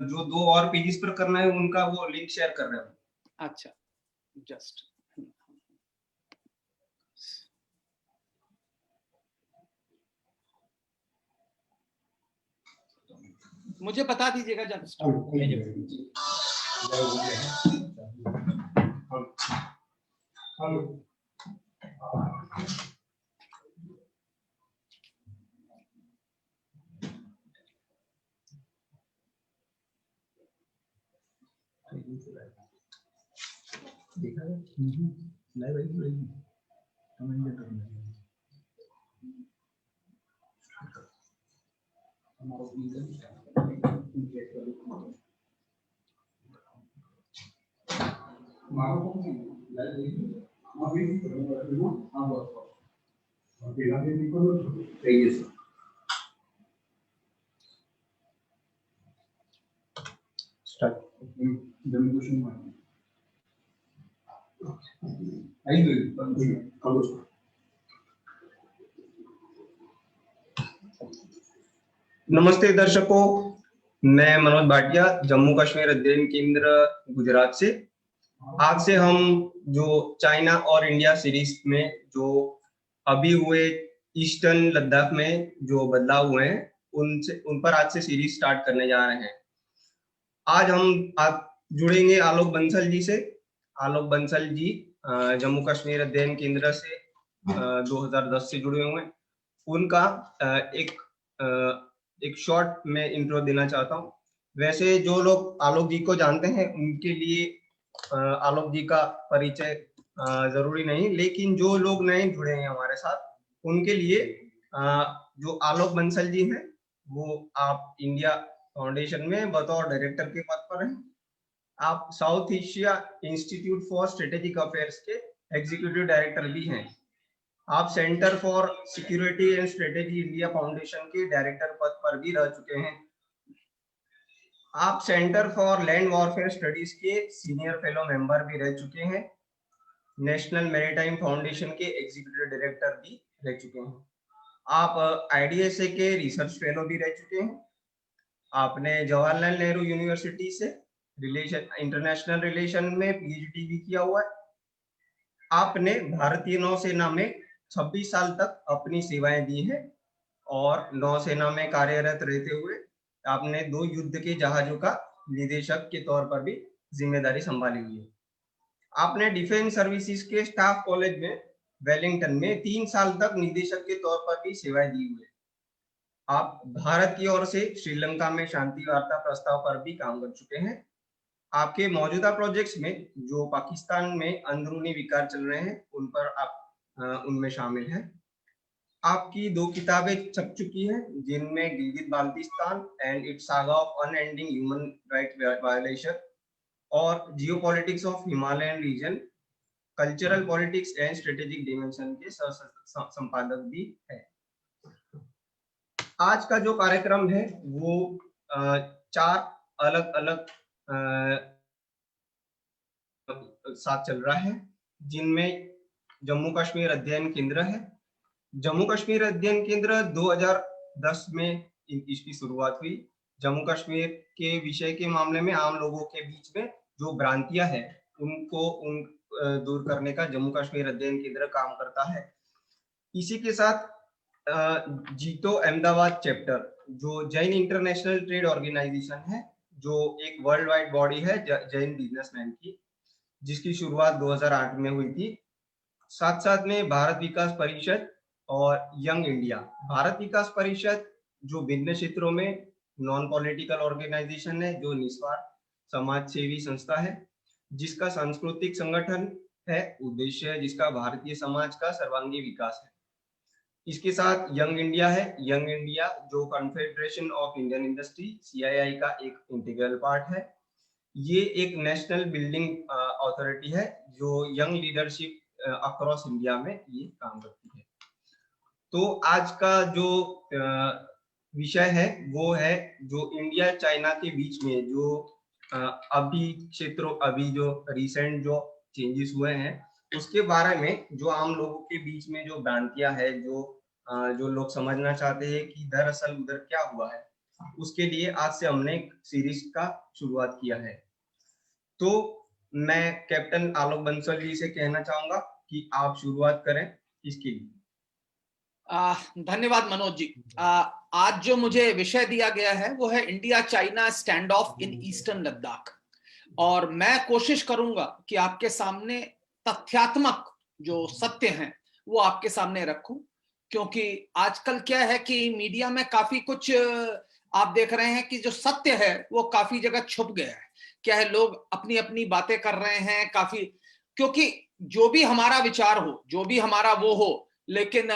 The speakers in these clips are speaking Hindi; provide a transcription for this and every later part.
जो 2 और पेजेस पर करना है उनका वो लिंक शेयर कर रहा हूँ। अच्छा, जस्ट मुझे बता दीजिएगा जब नमस्ते दर्शकों, मैं मनोज भाटिया, जम्मू कश्मीर अध्ययन केंद्र गुजरात से। आज से हम जो चाइना और इंडिया सीरीज में जो अभी हुए ईस्टर्न लद्दाख में जो बदलाव हुए हैं उन पर आज से सीरीज स्टार्ट करने जा रहे हैं। आज हम जुड़ेंगे आलोक बंसल जी से। आलोक बंसल जी जम्मू कश्मीर अध्ययन केंद्र से 2010 से जुड़े हुए हैं। उनका एक शॉर्ट में इंट्रो देना चाहता हूँ। वैसे जो लोग आलोक जी को जानते हैं उनके लिए आलोक जी का परिचय जरूरी नहीं, लेकिन जो लोग नए जुड़े हैं हमारे साथ उनके लिए जो आलोक बंसल जी हैं वो आप इंडिया फाउंडेशन में बतौर डायरेक्टर के पद पर हैं। आप south Asia institute for strategic affairs के एग्जीक्यूटिव डायरेक्टर भी हैं। आप centre for security and strategy India foundation के डायरेक्टर पद पर भी रह चुके हैं। आप centre for land warfare studies के सीनियर फेलो मेंबर भी रह चुके हैं। नेशनल मैरीटाइम फाउंडेशन के एग्जीक्यूटिव डायरेक्टर भी रह चुके हैं। आप आईडीएसए के रिसर्च फेलो भी रह चुके हैं। आपने जवाहरलाल नेहरू यूनिवर्सिटी से इंटरनेशनल रिलेशन में पीएचडी भी किया हुआ है। आपने भारतीय नौसेना में 26 साल तक अपनी सेवाएं दी हैं और नौसेना में कार्यरत रहते हुए आपने 2 युद्ध के जहाजों का निदेशक के तौर पर भी जिम्मेदारी संभाली हुई है। आपने डिफेंस सर्विसेज के स्टाफ कॉलेज में वेलिंगटन में 3 साल तक निदेशक के तौर पर भी सेवाएं दी हुई है। आप भारत की ओर से श्रीलंका में शांति वार्ता प्रस्ताव पर भी काम कर चुके हैं। आपके मौजूदा प्रोजेक्ट्स में जो पाकिस्तान में अंदरूनी विकार चल रहे हैं उन पर आप उनमें शामिल हैं। आपकी 2 किताबें छप चुकी हैं जिनमें Gilgit Baltistan and its saga of unending human right violation और geopolitics of Himalayan region, cultural politics and strategic dimension के संपादक भी है। आज का जो कार्यक्रम है वो 4 अलग अलग साथ चल रहा है, जिनमें जम्मू कश्मीर अध्ययन केंद्र है। जम्मू कश्मीर अध्ययन केंद्र 2010 में इसकी शुरुआत हुई। जम्मू कश्मीर के विषय के मामले में आम लोगों के बीच में जो भ्रांतियां हैं उनको दूर करने का जम्मू कश्मीर अध्ययन केंद्र काम करता है। इसी के साथ जीतो अहमदाबाद चैप्टर जो जैन इंटरनेशनल ट्रेड ऑर्गेनाइजेशन है, जो एक वर्ल्ड वाइड बॉडी है जैन बिजनेसमैन की, जिसकी शुरुआत 2008 में हुई थी। साथ साथ में भारत विकास परिषद और यंग इंडिया। भारत विकास परिषद जो विभिन्न क्षेत्रों में नॉन पॉलिटिकल ऑर्गेनाइजेशन है, जो निस्वार्थ समाज सेवी संस्था है, जिसका सांस्कृतिक संगठन है, उद्देश्य है जिसका भारतीय समाज का सर्वांगीण विकास है। इसके साथ यंग इंडिया है। यंग इंडिया जो confederation of Indian industry CII का एक इंटीग्रल पार्ट है। ये एक नेशनल बिल्डिंग अथॉरिटी है जो यंग लीडरशिप अक्रॉस इंडिया में ये काम करती है। तो आज का जो विषय है वो है जो इंडिया चाइना के बीच में जो अभी जो रिसेंट जो चेंजेस हुए हैं उसके बारे में, जो आम लोगों के बीच में जो भ्रांतियां है, जो लोग समझना चाहते हैं कि दरअसल उधर क्या हुआ है, उसके लिए आज से हमने एक सीरीज का शुरुआत किया है। तो मैं कैप्टन आलोक बंसल जी से कहना चाहूंगा कि आप शुरुआत करें इसके लिए। धन्यवाद मनोज जी। आज जो मुझे विषय दिया गया है वो है India China stand of in eastern Ladakh, और मैं कोशिश करूंगा कि आपके सामने तथ्यात्मक जो सत्य हैं वो आपके सामने रखूं, क्योंकि आजकल क्या है कि मीडिया में काफी कुछ आप देख रहे हैं कि जो सत्य है वो काफी जगह छुप गया है। क्या है, लोग अपनी अपनी बातें कर रहे हैं काफी, क्योंकि जो भी हमारा विचार हो, जो भी हमारा वो हो, लेकिन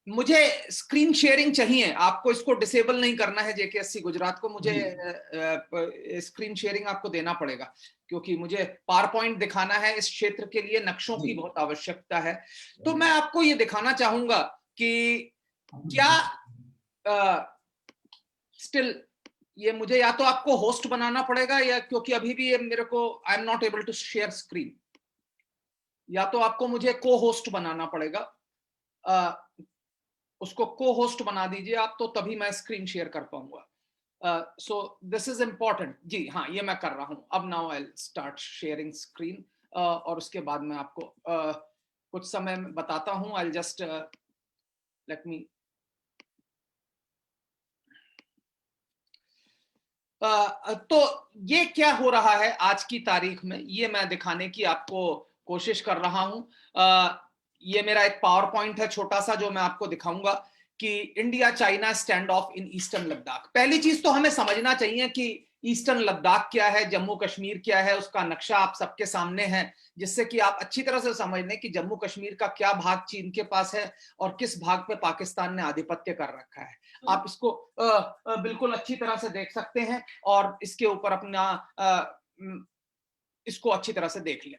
मुझे स्क्रीन शेयरिंग चाहिए। आपको इसको डिसेबल नहीं करना है जेकेएससी गुजरात को, मुझे स्क्रीन शेयरिंग आपको देना पड़ेगा, क्योंकि मुझे पावर पॉइंट दिखाना है। इस क्षेत्र के लिए नक्शों की बहुत आवश्यकता है। तो मैं आपको ये दिखाना चाहूंगा कि क्या स्टिल ये मुझे या तो आपको होस्ट बनाना पड़ेगा, या क्योंकि अभी भी ये मेरे को I am not able to share screen, या तो आपको मुझे को होस्ट बनाना पड़ेगा। उसको को होस्ट बना दीजिए आप, तो तभी मैं स्क्रीन शेयर कर पाऊंगा। सो दिस इज इंपॉर्टेंट जी। हाँ, ये मैं कर रहा हूं अब। Now I start sharing screen, और उसके बाद मैं आपको कुछ समय में बताता हूं। आई जस्ट लेट मी तो ये क्या हो रहा है आज की तारीख में, ये मैं दिखाने की आपको कोशिश कर रहा हूं। ये मेरा एक पावर पॉइंट है छोटा सा, जो मैं आपको दिखाऊंगा कि India China stand of in eastern Ladakh. पहली चीज तो हमें समझना चाहिए कि ईस्टर्न लद्दाख क्या है, जम्मू कश्मीर क्या है, उसका नक्शा आप सबके सामने है, जिससे कि आप अच्छी तरह से समझ लें कि जम्मू कश्मीर का क्या भाग चीन के पास है और किस भाग पे पाकिस्तान ने आधिपत्य कर रखा है। आप इसको बिल्कुल अच्छी तरह से देख सकते हैं, और इसके ऊपर अपना इसको अच्छी तरह से देख लें।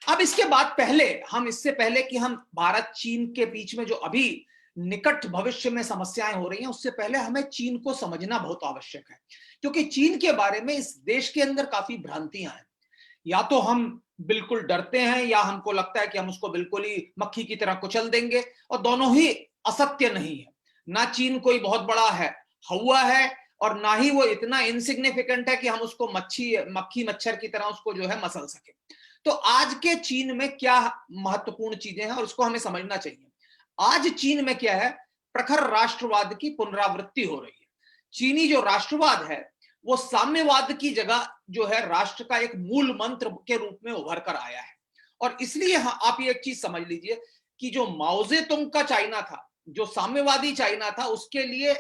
अब इसके बाद पहले हम, इससे पहले कि हम भारत चीन के बीच में जो अभी निकट भविष्य में समस्याएं हो रही हैं, उससे पहले हमें चीन को समझना बहुत आवश्यक है, क्योंकि चीन के बारे में इस देश के अंदर काफी भ्रांतियां हैं। या तो हम बिल्कुल डरते हैं, या हमको लगता है कि हम उसको बिल्कुल ही मक्खी की तरह कुचल देंगे, और दोनों ही असत्य नहीं है। ना चीन कोई बहुत बड़ा है हवा है, और ना ही वो इतना इनसिग्निफिकेंट है कि हम उसको मक्खी मच्छर की तरह उसको जो है मसल सके। तो आज के चीन में क्या महत्वपूर्ण चीजें हैं और उसको हमें समझना चाहिए। आज चीन में क्या है, प्रखर राष्ट्रवाद की पुनरावृत्ति हो रही है। चीनी जो राष्ट्रवाद है वो साम्यवाद की जगह जो है राष्ट्र का एक मूल मंत्र के रूप में उभर कर आया है। और इसलिए आप ये एक चीज समझ लीजिए कि जो माओ तुंग का चाइना था, जो साम्यवादी चाइना था, उसके लिए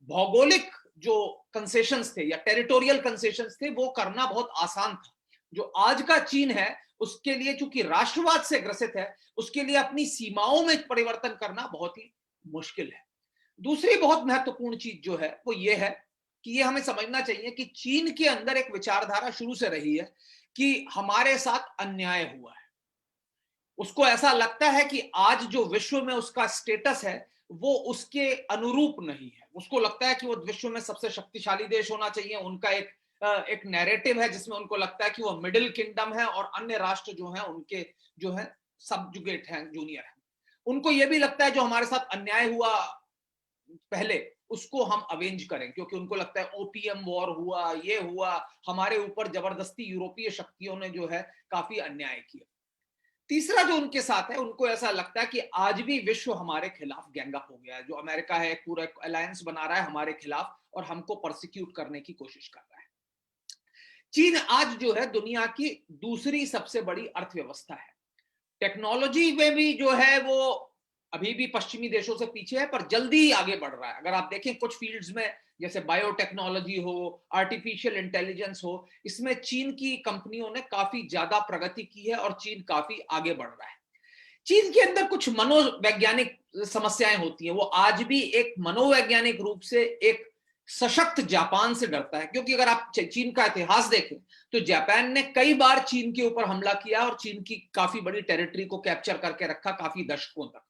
भौगोलिक जो कंसेशंस थे या टेरिटोरियल कंसेशंस थे वो करना बहुत आसान था। जो आज का चीन है उसके लिए, चूंकि राष्ट्रवाद से ग्रसित है, उसके लिए अपनी सीमाओं में परिवर्तन करना बहुत ही मुश्किल है। दूसरी बहुत महत्वपूर्ण चीज जो है वो ये है कि ये हमें समझना चाहिए कि चीन के अंदर एक विचारधारा शुरू से रही है कि हमारे साथ अन्याय हुआ है। उसको ऐसा लगता है कि आज जो विश्व में उसका स्टेटस है वो उसके अनुरूप नहीं है। उसको लगता है कि वो विश्व में सबसे शक्तिशाली देश होना चाहिए। उनका एक नैरेटिव है जिसमें उनको लगता है कि वो मिडिल किंगडम है और अन्य राष्ट्र जो हैं उनके जो है सबजुगेट हैं, जूनियर हैं। उनको ये भी लगता है जो हमारे साथ अन्याय हुआ पहले उसको हम अवेंज करें, क्योंकि उनको लगता है ओपीएम वॉर हुआ, ये हुआ, हमारे ऊपर जबरदस्ती यूरोपीय शक्तियों ने जो है काफी अन्याय किया। तीसरा जो उनके साथ है, उनको ऐसा लगता है कि आज भी विश्व हमारे खिलाफ गैंग अप हो गया है। जो अमेरिका है पूरा अलायंस बना रहा है हमारे खिलाफ और हमको प्रोसिक्यूट करने की कोशिश कर रहा है। चीन आज जो है दुनिया की दूसरी सबसे बड़ी अर्थव्यवस्था है। टेक्नोलॉजी में भी जो है वो अभी भी पश्चिमी देशों से पीछे है, पर जल्दी ही आगे बढ़ रहा है। अगर आप देखें कुछ फील्ड्स में, जैसे बायोटेक्नोलॉजी हो, आर्टिफिशियल इंटेलिजेंस हो, इसमें चीन की कंपनियों ने काफी ज्यादा प्रगति की है और चीन काफी आगे बढ़ रहा है। चीन के अंदर कुछ मनोवैज्ञानिक समस्याएं होती हैं। वो आज भी एक मनोवैज्ञानिक रूप से एक सशक्त जापान से डरता है, क्योंकि अगर आप चीन का इतिहास देखें तो जापान ने कई बार चीन के ऊपर हमला किया और चीन की काफी बड़ी टेरिटरी को कैप्चर करके रखा काफी दशकों तक।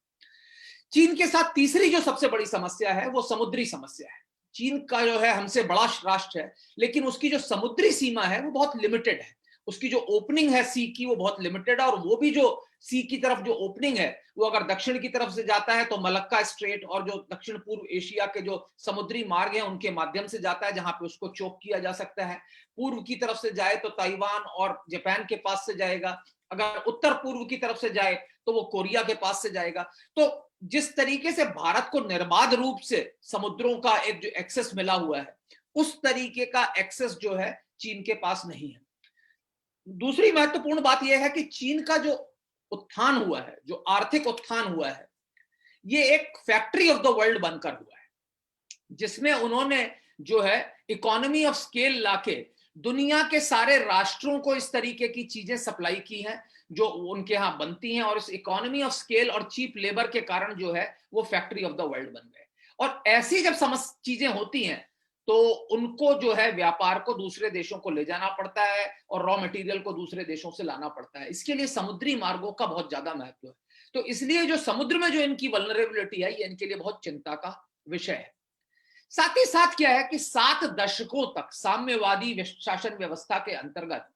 चीन के साथ तीसरी जो सबसे बड़ी समस्या है वो समुद्री समस्या है। चीन का जो है हमसे बड़ा राष्ट्र है, लेकिन उसकी जो समुद्री सीमा है वो बहुत लिमिटेड है। उसकी जो ओपनिंग है सी की वो बहुत लिमिटेड है, और वो भी जो सी की तरफ जो ओपनिंग है वो अगर दक्षिण की तरफ से जाता है तो मलक्का स्ट्रेट और जो दक्षिण पूर्व एशिया के जो समुद्री मार्ग हैं उनके माध्यम से जाता है, जहां पे उसको चोक किया जा सकता है। पूर्व की तरफ से जाए तो ताइवान और जापान के पास से जाएगा, अगर उत्तर पूर्व की तरफ से जाए तो वो कोरिया के पास से जाएगा। तो जिस तरीके से भारत को निर्बाध रूप से समुद्रों का एक जो एक्सेस मिला हुआ है, उस तरीके का एक्सेस जो है चीन के पास नहीं है। दूसरी महत्वपूर्ण बात यह है कि चीन का जो उत्थान हुआ है, जो आर्थिक उत्थान हुआ है, ये एक फैक्ट्री ऑफ द वर्ल्ड बनकर हुआ है, जिसमें उन्होंने जो है इकोनॉमी ऑफ स्केल लाके दुनिया के सारे राष्ट्रों को इस तरीके की चीजें सप्लाई की हैं जो उनके यहां बनती हैं, और इस इकोनॉमी ऑफ स्केल और चीप लेबर के कारण जो है वो फैक्ट्री ऑफ द वर्ल्ड बन गए। और ऐसी जब चीजें होती हैं तो उनको जो है व्यापार को दूसरे देशों को ले जाना पड़ता है और रॉ मटेरियल को दूसरे देशों से लाना पड़ता है। इसके लिए समुद्री मार्गों का बहुत ज्यादा महत्व है। तो इसलिए जो समुद्र में जो इनकी वल्नरेबिलिटी है ये इनके लिए बहुत चिंता का विषय है। साथ ही साथ क्या है कि 7 दशकों तक साम्यवादी शासन व्यवस्था के अंतर्गत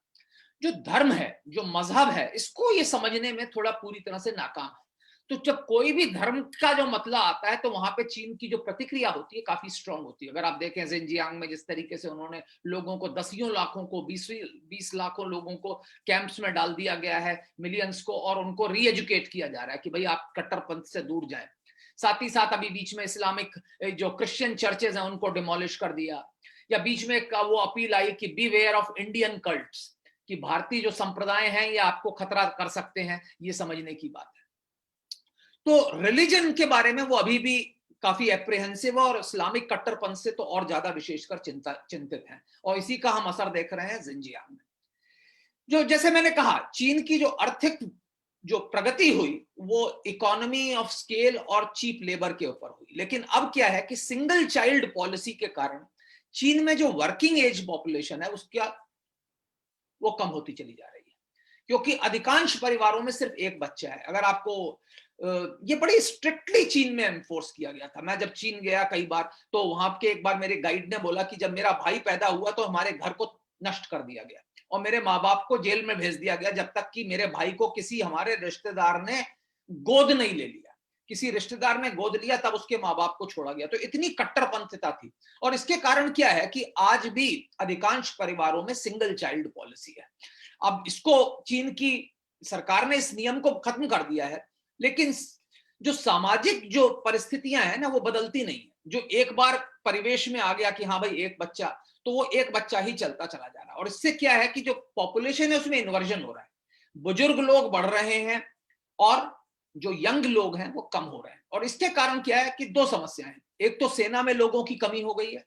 जो धर्म है, जो मजहब है, इसको ये समझने में थोड़ा पूरी तरह से नाकाम है। तो जब कोई भी धर्म का जो मतला आता है तो वहां पे चीन की जो प्रतिक्रिया होती है काफी स्ट्रांग होती है। अगर आप देखें जिनजियांग में जिस तरीके से उन्होंने लोगों को 10 लाखों को 20 लाखों लोगों को कैंप्स में डाल दिया गया है, मिलियंस को, और उनको री एजुकेट किया जा रहा है कि भाई आप कट्टरपंथ से दूर जाएं। साथ ही साथ अभी बीच में इस्लामिक जो क्रिश्चियन चर्चेज हैं उनको डिमोलिश कर दिया, या बीच में वो अपील आई कि बीवेयर ऑफ इंडियन कल्ट्स, कि भारतीय जो संप्रदाय हैं ये आपको खतरा कर सकते हैं, ये समझने की बात है। तो रिलीजन के बारे में वो अभी भी काफी एप्रिहेंसिव है, और इस्लामिक कट्टरपंथ से तो और ज्यादा विशेषकर चिंतित हैं, और इसी का हम असर देख रहे हैं जिनजियांग में। जो जैसे मैंने कहा, चीन की जो आर्थिक जो प्रगति हुई वो इकोनॉमी ऑफ स्केल और चीप लेबर के ऊपर हुई। लेकिन अब क्या है कि सिंगल चाइल्ड पॉलिसी के कारण चीन में जो वर्किंग एज पॉपुलेशन है उसका वो कम होती चली जा रही है, क्योंकि अधिकांश परिवारों में सिर्फ एक बच्चा है। अगर आपको ये बड़ी स्ट्रिक्टली चीन में एनफोर्स किया गया था। मैं जब चीन गया कई बार तो वहां के एक बार मेरे गाइड ने बोला कि जब मेरा भाई पैदा हुआ तो हमारे घर को नष्ट कर दिया गया और मेरे माँ बाप को जेल में भेज दिया गया जब तक कि मेरे भाई को किसी हमारे रिश्तेदार ने गोद नहीं ले लिया। किसी रिश्तेदार ने गोद लिया तब उसके माँ बाप को छोड़ा गया। तो इतनी कट्टरपंथता थी, और इसके कारण क्या है कि आज भी अधिकांश परिवारों में सिंगल चाइल्ड पॉलिसी है। अब इसको चीन की सरकार ने इस नियम को खत्म कर दिया है, लेकिन जो सामाजिक जो परिस्थितियां हैं ना वो बदलती नहीं है। जो एक बार परिवेश में आ गया कि हाँ भाई एक बच्चा, तो वो एक बच्चा ही चलता चला जा रहा है, और इससे क्या है कि जो पॉपुलेशन है उसमें इन्वर्जन हो रहा है। बुजुर्ग लोग बढ़ रहे हैं और जो यंग लोग हैं वो कम हो रहे हैं। और इसके कारण क्या है कि 2 समस्याएं हैं। एक तो सेना में लोगों की कमी हो गई है,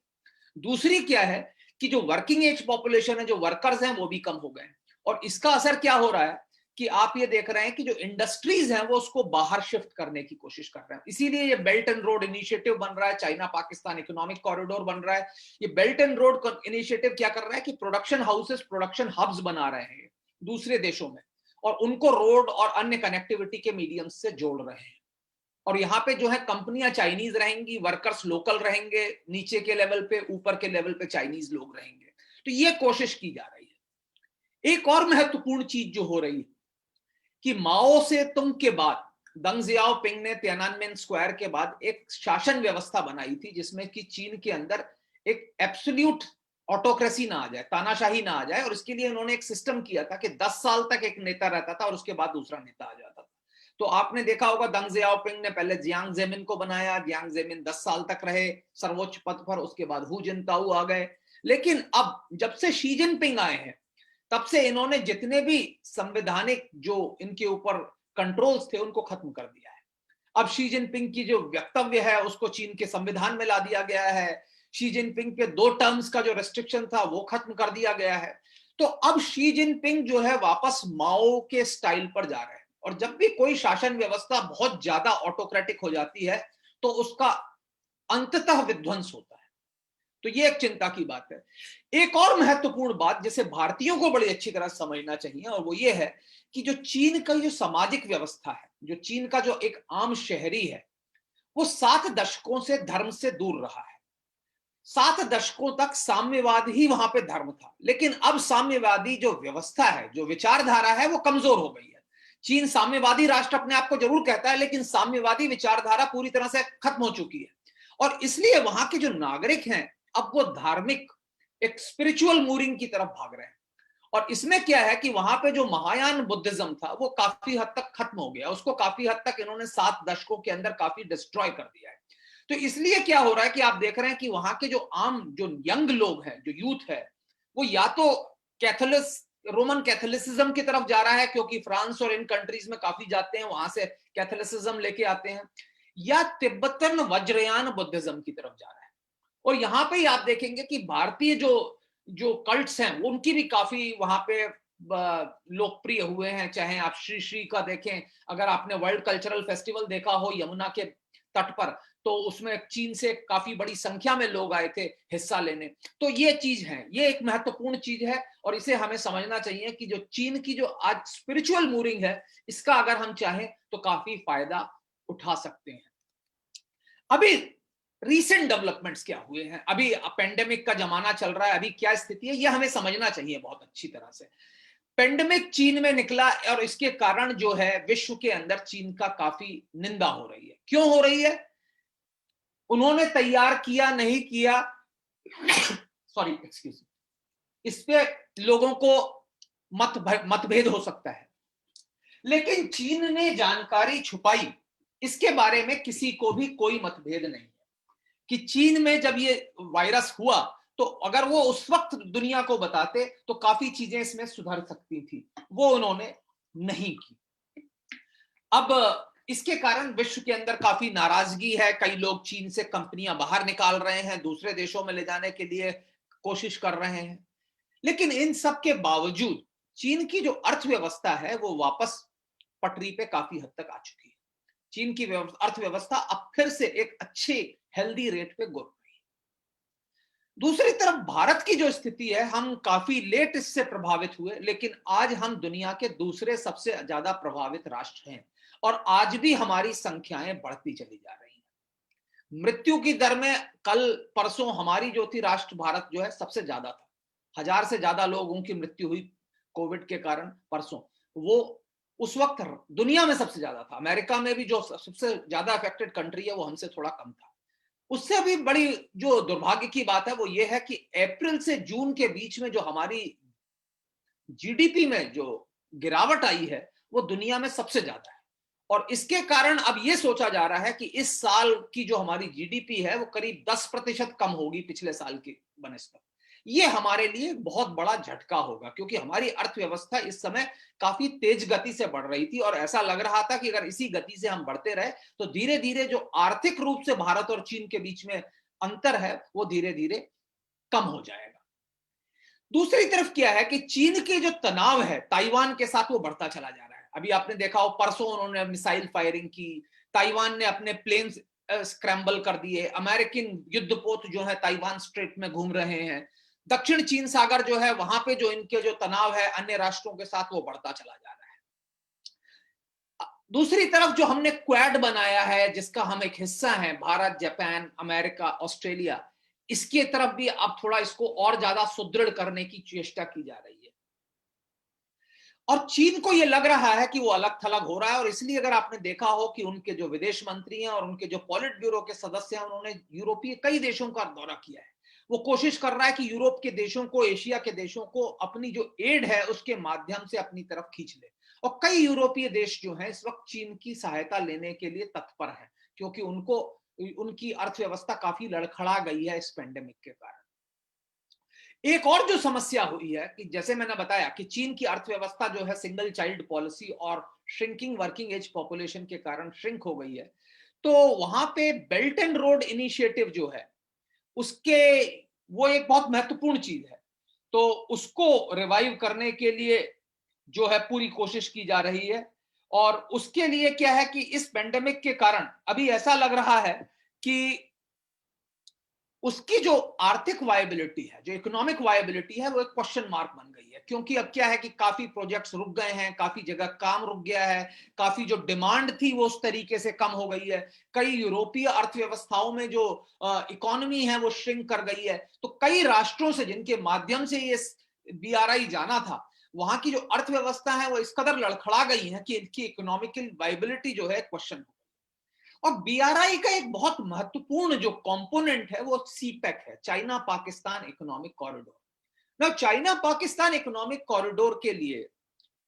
दूसरी क्या है कि जो वर्किंग एज पॉपुलेशन है, जो वर्कर्स हैं वो भी कम हो गए हैं। और इसका असर क्या हो रहा है कि आप ये देख रहे हैं कि जो इंडस्ट्रीज हैं वो उसको बाहर शिफ्ट करने की कोशिश कर रहे हैं। इसीलिए ये बेल्ट एंड रोड इनिशिएटिव बन रहा है, चाइना पाकिस्तान इकोनॉमिक कॉरिडोर बन रहा है। ये बेल्ट एंड रोड इनिशिएटिव क्या कर रहा है कि प्रोडक्शन हाउसेस, प्रोडक्शन हब्स बना रहे हैं दूसरे देशों में, और उनको रोड और अन्य कनेक्टिविटी के मीडियम से जोड़ रहे हैं। और यहाँ पे जो है कंपनियां चाइनीज रहेंगी, वर्कर्स लोकल रहेंगे, नीचे के लेवल पे, ऊपर के लेवल पे चाइनीज लोग रहेंगे। तो ये कोशिश की जा रही है। एक और महत्वपूर्ण चीज जो हो रही है कि माओ से तुंग के बाद दंग जियाओपिंग ने तियाननमेन स्क्वायर के बाद एक शासन व्यवस्था बनाई थी जिसमें कि चीन के अंदर एक एब्सोल्यूट ऑटोक्रेसी ना आ जाए, तानाशाही ना आ जाए। और इसके लिए उन्होंने एक सिस्टम किया था कि 10 साल तक एक नेता रहता था और उसके बाद दूसरा नेता आ जाता था। तो आपने देखा होगा दंग जियाओपिंग ने पहले जियांग जेमिन को बनाया, जियांग जेमिन 10 साल तक रहे सर्वोच्च पद पर, उसके बाद हु जिनताओ आ गए। लेकिन अब जब से शी जिनपिंग आए हैं तब से इन्होंने जितने भी संवैधानिक जो इनके ऊपर कंट्रोल्स थे उनको खत्म कर दिया है। अब शी जिनपिंग की जो वक्तव्य है उसको चीन के संविधान में ला दिया गया है। शी जिनपिंग पे 2 टर्म्स का जो रेस्ट्रिक्शन था वो खत्म कर दिया गया है। तो अब शी जिनपिंग जो है वापस माओ के स्टाइल पर जा रहे हैं। और जब भी कोई शासन व्यवस्था बहुत ज्यादा ऑटोक्रेटिक हो जाती है तो उसका अंततः विध्वंस होता है। तो ये एक चिंता की बात है। एक और महत्वपूर्ण बात जिसे भारतीयों को बड़ी अच्छी तरह समझना चाहिए, और वो ये है कि जो चीन का जो सामाजिक व्यवस्था है, जो चीन का जो एक आम शहरी है, वो 7 दशकों से धर्म से दूर रहा है। 7 दशकों तक साम्यवाद ही वहां पे धर्म था, लेकिन अब साम्यवादी जो व्यवस्था है, जो विचारधारा है, वो कमजोर हो गई है। चीन साम्यवादी राष्ट्र अपने आप को जरूर कहता है, लेकिन साम्यवादी विचारधारा पूरी तरह से खत्म हो चुकी है, और इसलिए वहां के जो नागरिक हैं अब वो धार्मिक एक स्पिरिचुअल मूरिंग की तरफ भाग रहे हैं। और इसमें क्या है कि वहां पे जो महायान बुद्धिज्म था वो काफी हद तक खत्म हो गया, उसको काफी हद तक इन्होंने 7 दशकों के अंदर काफी डिस्ट्रॉय कर दिया है। तो इसलिए क्या हो रहा है कि आप देख रहे हैं कि वहां के जो आम जो यंग लोग हैं, जो यूथ है, वो या तो कैथोलिक रोमन कैथोलिसिज्म की तरफ जा रहा है, क्योंकि फ्रांस और इन कंट्रीज में काफी जाते हैं, वहां से कैथोलिसिज्म लेके आते हैं, या तिब्बतन वज्रयान बुद्धिज्म की तरफ जा रहा है। और यहां पे ही आप देखेंगे कि भारतीय जो जो कल्ट्स हैं उनकी भी काफी वहां पे लोकप्रिय हुए हैं। चाहे आप श्री श्री का देखें, अगर आपने वर्ल्ड कल्चरल फेस्टिवल देखा हो यमुना के तट पर, तो उसमें चीन से काफी बड़ी संख्या में लोग आए थे हिस्सा लेने। तो ये चीज है, ये एक महत्वपूर्ण चीज है, और इसे हमें समझना चाहिए कि जो चीन की जो आज स्पिरिचुअल मूविंग है, इसका अगर हम चाहें तो काफी फायदा उठा सकते हैं। अभी रीसेंट डेवलपमेंट्स क्या हुए हैं, अभी पेंडेमिक का जमाना चल रहा है, अभी क्या स्थिति है, यह हमें समझना चाहिए बहुत अच्छी तरह से। पेंडेमिक चीन में निकला, और इसके कारण जो है विश्व के अंदर चीन का काफी निंदा हो रही है। क्यों हो रही है? उन्होंने तैयार किया नहीं किया, सॉरी एक्सक्यूज, इस पे लोगों को मतभेद हो सकता है, लेकिन चीन ने जानकारी छुपाई, इसके बारे में किसी को भी कोई मतभेद नहीं है कि चीन में जब ये वायरस हुआ तो अगर वो उस वक्त दुनिया को बताते तो काफी चीजें इसमें सुधर सकती थी, वो उन्होंने नहीं की। अब इसके कारण विश्व के अंदर काफी नाराजगी है, कई लोग चीन से कंपनियां बाहर निकाल रहे हैं, दूसरे देशों में ले जाने के लिए कोशिश कर रहे हैं। लेकिन इन सब के बावजूद चीन की जो अर्थव्यवस्था है वो वापस पटरी पे काफी हद तक आ चुकी है। चीन की अर्थव्यवस्था अब फिर से एक अच्छे हेल्दी रेट पे गुड़ रही है। दूसरी तरफ भारत की जो स्थिति है, हम काफी लेट इससे प्रभावित हुए, लेकिन आज हम दुनिया के दूसरे सबसे ज्यादा प्रभावित राष्ट्र हैं, और आज भी हमारी संख्याएं बढ़ती चली जा रही हैं। मृत्यु की दर में कल परसों हमारी जो थी राष्ट्र भारत जो है सबसे ज्यादा था, 1000 से ज्यादा लोगों की मृत्यु हुई कोविड के कारण परसों। वो उस वक्त दुनिया में सबसे ज्यादा था, अमेरिका में भी जो सबसे ज्यादा अफेक्टेड कंट्री है वो हमसे थोड़ा कम था। उससे भी बड़ी जो दुर्भाग्य की बात है वो ये है कि अप्रैल से जून के बीच में जो हमारी जीडीपी में जो गिरावट आई है वो दुनिया में सबसे ज्यादा है, और इसके कारण अब ये सोचा जा रहा है कि इस साल की जो हमारी जीडीपी है वो करीब 10% कम होगी पिछले साल की बनस्पत। ये हमारे लिए बहुत बड़ा झटका होगा, क्योंकि हमारी अर्थव्यवस्था इस समय काफी तेज गति से बढ़ रही थी, और ऐसा लग रहा था कि अगर इसी गति से हम बढ़ते रहे तो धीरे धीरे जो आर्थिक रूप से भारत और चीन के बीच में अंतर है वो धीरे धीरे कम हो जाएगा। दूसरी तरफ क्या है कि चीन के जो तनाव है ताइवान के साथ वो बढ़ता चला जा रहा है। अभी आपने देखा हो परसों उन्होंने मिसाइल फायरिंग की, ताइवान ने अपने प्लेन स्क्रैम्बल कर दिए, अमेरिकन युद्धपोत जो है ताइवान स्ट्रेट में घूम रहे हैं, दक्षिण चीन सागर जो है वहां पे जो इनके जो तनाव है अन्य राष्ट्रों के साथ वो बढ़ता चला जा रहा है। दूसरी तरफ जो हमने क्वाड बनाया है, जिसका हम एक हिस्सा हैं, भारत, जापान, अमेरिका, ऑस्ट्रेलिया, इसके तरफ भी अब थोड़ा इसको और ज्यादा सुदृढ़ करने की चेष्टा की जा रही है। और चीन को यह लग रहा है कि वो अलग थलग हो रहा है, और इसलिए अगर आपने देखा हो कि उनके जो विदेश मंत्री हैं और उनके जो पॉलिट ब्यूरो के सदस्य हैं उन्होंने यूरोपीय कई देशों का दौरा किया है। वो कोशिश कर रहा है कि यूरोप के देशों को, एशिया के देशों को अपनी जो एड है उसके माध्यम से अपनी तरफ खींच ले, और कई यूरोपीय देश जो हैं इस वक्त चीन की सहायता लेने के लिए तत्पर हैं, क्योंकि उनको उनकी अर्थव्यवस्था काफी लड़खड़ा गई है इस पेंडेमिक के कारण। एक और जो समस्या हुई है कि जैसे मैंने बताया कि चीन की अर्थव्यवस्था जो है सिंगल चाइल्ड पॉलिसी और श्रिंकिंग वर्किंग एज पॉपुलेशन के कारण श्रिंक हो गई है, तो वहां पे बेल्ट एंड रोड इनिशिएटिव जो है उसके वो एक बहुत महत्वपूर्ण चीज है, तो उसको रिवाइव करने के लिए जो है पूरी कोशिश की जा रही है। और उसके लिए क्या है कि इस पेंडेमिक के कारण अभी ऐसा लग रहा है कि उसकी जो आर्थिक वायबिलिटी है, जो इकोनॉमिक वायबिलिटी है, वो एक क्वेश्चन मार्क बन गई है। क्योंकि अब क्या है कि काफी प्रोजेक्ट्स रुक गए हैं, काफी जगह काम रुक गया है, काफी जो डिमांड थी वो उस तरीके से कम हो गई है। कई यूरोपीय अर्थव्यवस्थाओं में जो इकोनॉमी है वो श्रिंक कर गई है। तो कई राष्ट्रों से जिनके माध्यम से ये BRI जाना था, वहां की जो अर्थव्यवस्था है वो इस कदर लड़खड़ा गई है कि इनकी इकोनॉमिकल वायबिलिटी जो है क्वेश्चन। और BRI का एक बहुत महत्वपूर्ण जो कंपोनेंट है वो CPEC है, चाइना पाकिस्तान इकोनॉमिक कॉरिडोर। ना चाइना पाकिस्तान इकोनॉमिक कॉरिडोर के लिए